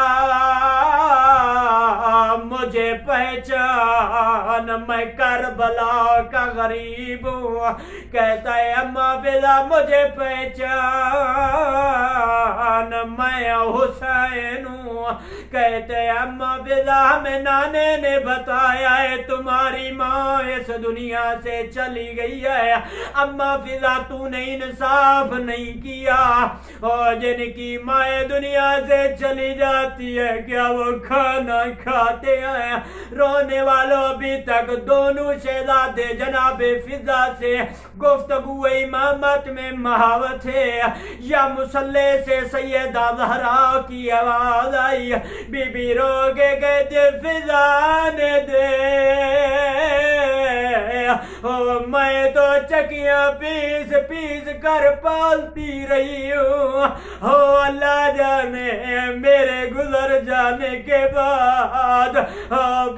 مجھے پہچان، میں کربلا کا غریب ہوں۔ کہتا ہے اماں فضا مجھے پہچان، میں حسین ہوں۔ کہتے ہیں اماں فضا ہمیں نانے نے بتایا ہے تمہاری ماں اس دنیا سے چلی گئی ہے۔ اماں فضا تو نے انصاف نہیں کیا، اور جن کی ماں دنیا سے چلی جاتی ہے کیا وہ کھانا کھاتے ہیں؟ رونے والوں ابھی تک دونوں شہزادے جناب فضا سے گفتگو امامت میں محاوت ہے، یا مصلی سے سیدہ زہرا کی آواز آئی، بی بی رو کے کہتے فضا نے دے میں تو چکیاں پیس پیس کر پالتی رہی ہوں، ہو اللہ جانے میرے گزر جانے کے بعد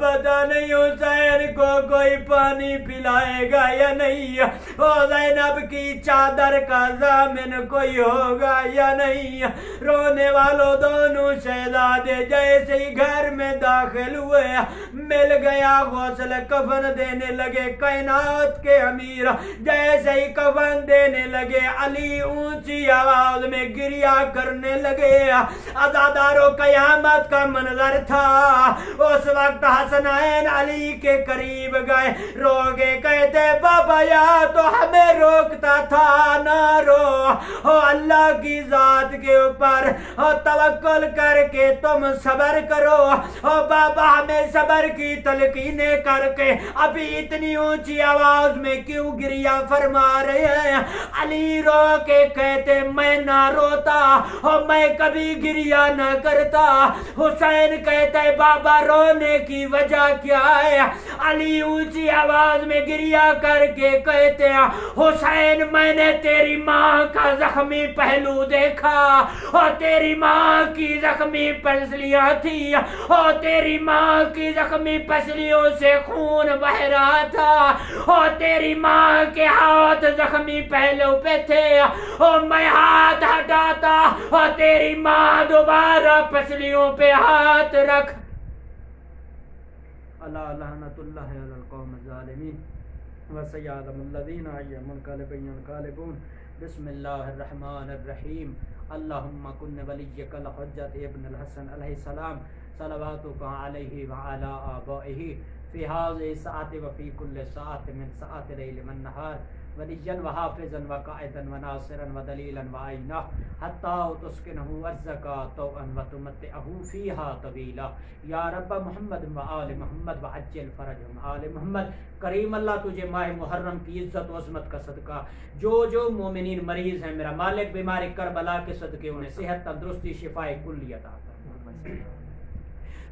پتہ نہیں حسین کو کوئی پانی پلائے گا یا نہیں، او زینب کی چادر کا ضامن کوئی ہوگا یا نہیں۔ رونے والوں دونوں شہزادے جیسے ہی گھر میں داخل ہوئے مل گیا غسل کفن دینے لگے، کہنے کائنات کے امیر جیسے ہی کفن دینے لگے علی اونچی آواز میں گریا کرنے لگے. عزادارو قیامت کا منظر تھا. اس وقت حسنین علی کے قریب گئے, رو کے کہتے بابا یا تو ہمیں روکتا تھا, نہ رو. اللہ کی ذات کے اوپر توکل کر کے تم صبر کرو. بابا ہمیں صبر کی تلقینیں کر کے ابھی اتنی اونچی آواز میں کیوں گریا فرما رہے ہیں؟ علی رو کے کہتے میں نہ روتا, میں کبھی گریا نہ کرتا. حسین کہتے بابا رونے کی وجہ کیا ہے؟ علی اونچی آواز میں گریا کر کے کہتے ہیں حسین میں نے تیری ماں کا زخمی پہلو دیکھا, اور تیری ماں کی زخمی پسلیاں تھی, اور تیری ماں کی زخمی پسلیوں سے خون بہ رہا تھا, اور تیری ماں کے ہاتھ زخمی پہلو پہ تھے, اور میں ہاتھ ہٹاتا اور تیری ماں دوبارہ پسلیوں پہ ہاتھ رکھ. اللہ لعنت اللہ علی القوم الظالمین وسيعلم الذين ينقلبون. بسم اللہ الرحمن الرحیم. اللہم کن ولیک الحجۃ ابن الحسن علیہ السلام صلواتک علیہ وعلی آبائہ فی هذه الساعة وفی کل ساعة من ساعات اللیل والنہار ولیا وحافظا وقائدا وناصرا ودلیلا وعینا حتی تسکنہ ارضک طوعا وتمتعہ فیہا طویلا. یا رب محمد وآل محمد وعجل فرجہم. آل محمد کریم اللہ تجھے ماہ محرم کی عزت و عظمت کا صدقہ, جو مومنین مریض ہیں میرا مالک بیماری کربلا کے صدقے انہیں صحت تندرستی شفاء کلی عطا فرما.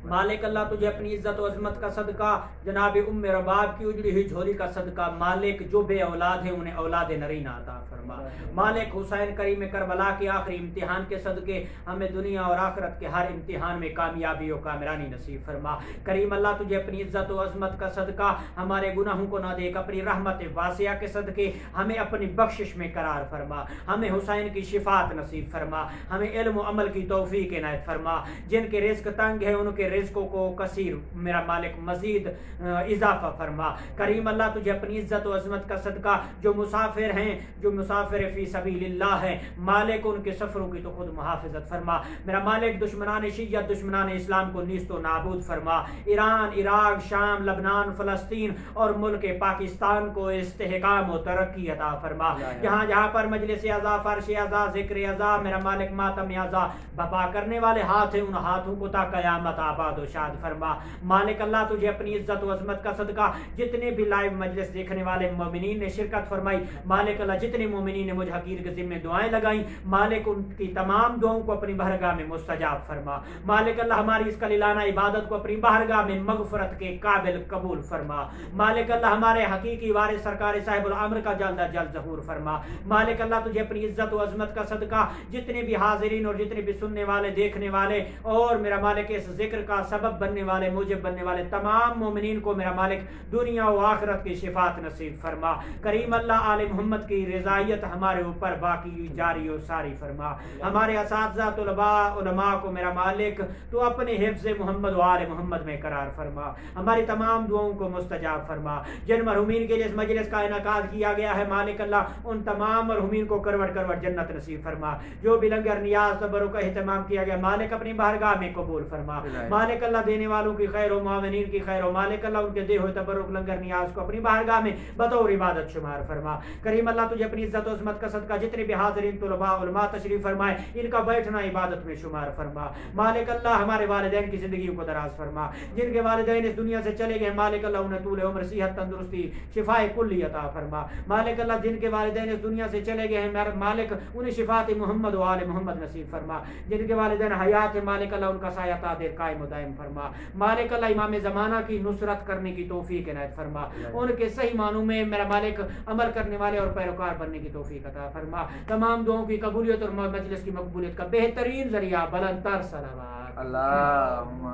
مالک اللہ تجھے اپنی عزت و عظمت کا صدقہ, جناب ام رباب کی اجڑی ہوئی جھولی کا صدقہ, مالک جو بے اولاد ہیں انہیں اولاد نرینہ عطا فرما. مالک حسین کریم کربلا کے آخری امتحان کے صدقے ہمیں دنیا اور آخرت کے ہر امتحان میں کامیابی و کامرانی نصیب فرما. کریم اللہ تجھے اپنی عزت و عظمت کا صدقہ ہمارے گناہوں کو نہ دیکھ, اپنی رحمت واسعہ کے صدقے ہمیں اپنی بخشش میں قرار فرما. ہمیں حسین کی شفاعت نصیب فرما, ہمیں علم و عمل کی توفیق عنایت فرما. جن کے رزق تنگ ہے ان کے رزقوں کو کثیر میرا مالک مزید اضافہ فرما. کریم اللہ تجھے اپنی عزت و عظمت کا صدقہ جو مسافر ہیں, جو مسافر فی سبیل اللہ ہیں, مالک ان کے سفروں کی تو خود محافظت فرما. میرا مالک دشمنان شیعت دشمنان اسلام کو نیست و نابود فرما. ایران, عراق, شام, لبنان, فلسطین اور ملک پاکستان کو استحکام و ترقی عطا فرما. جہاں جہاں پر مجلس اعضا, فرش اعضا, ذکر اعضا, میرا مالک ماتم اعضا بپا کرنے والے ہاتھ ہیں, ان ہاتھوں کو تا قیامت آباد و شاد فرما. مالک اللہ تجھے اپنی عزت و عظمت کا صدقہ جتنے بھی لائیو مجلس دیکھنے والے مومنین نے شرکت فرمائی, مالک اللہ جتنے مومنین نے مجھ حقیر کے ذمہ دعائیں لگائیں, مالک ان کی تمام دعاؤں کو اپنی بارگاہ میں مستجاب فرما. مالک اللہ ہماری اس کلیلانہ عبادت کو اپنی بارگاہ میں مغفرت کے قابل قبول فرما. مالک اللہ ہمارے حقیقی وارث سرکار صاحب العمر کا جلد از جلد ظہور فرما. مالک اللہ تجھے اپنی عزت و عظمت کا صدقہ جتنے بھی حاضرین اور جتنے بھی سننے والے دیکھنے والے اور میرا مالک اس ذکر کا سبب بننے والے موجب بننے والے تمام مومنین کو میرا مالک دنیا و آخرت کی شفاعت نصیب فرما. کریم اللہ آل محمد کی رضائیت ہمارے اوپر باقی جاری و ساری فرما. ہمارے اساتذہ طلباء علماء کو میرا مالک تو اپنے حفظ محمد و آل محمد میں قرار فرما. ہماری تمام دعاؤں کو مستجاب فرما. جن مرحومین کے لیے اس مجلس کا انعقاد کیا گیا ہے مالک اللہ ان تمام مرحومین کو کروٹ کروٹ جنت نصیب فرما. جو بھی لنگر نیاز صبر کا اہتمام کیا گیا مالک اپنی بارگاہ میں قبول فرما. مالک اللہ دینے والوں کی خیر و معاونین کی خیر و مالک اللہ ان کے دے ہوئے تبرک لنگر نیاز کو اپنی بارگاہ میں بطور عبادت شمار فرما. کریم اللہ تجھے اپنی عزت و عظمت کا صدقہ جتنے بھی حاضرین طلباء علماء تشریف فرمائے ان کا بیٹھنا عبادت میں شمار فرما. مالک اللہ ہمارے والدین کی زندگیوں کو دراز فرما. جن کے والدین اس دنیا سے چلے گئے مالک اللہ انہیں طول عمر صحت تندرستی شفاء کلی عطا فرما. مالک اللہ جن کے والدین اس دنیا سے چلے گئے ہیں مالک انہیں شفاعت محمد و آل محمد نصیب فرما. جن کے والدین حیات ہیں مالک اللہ ان کا سایہ قادر قائم و دائم فرما. مالک اللہ امام زمانہ کی نصرت کرنے کی توفیق عنایت فرما. ان کے صحیح معنوں میں میرا مالک عمل کرنے والے اور پیروکار بننے کی توفیق عطا فرما. تمام دعاؤں کی قبولیت اور مجلس کی مقبولیت کا بہترین ذریعہ بلند تر صلوات اللہم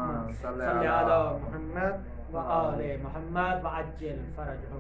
صلی علی محمد و آل محمد وعجل فرجہ.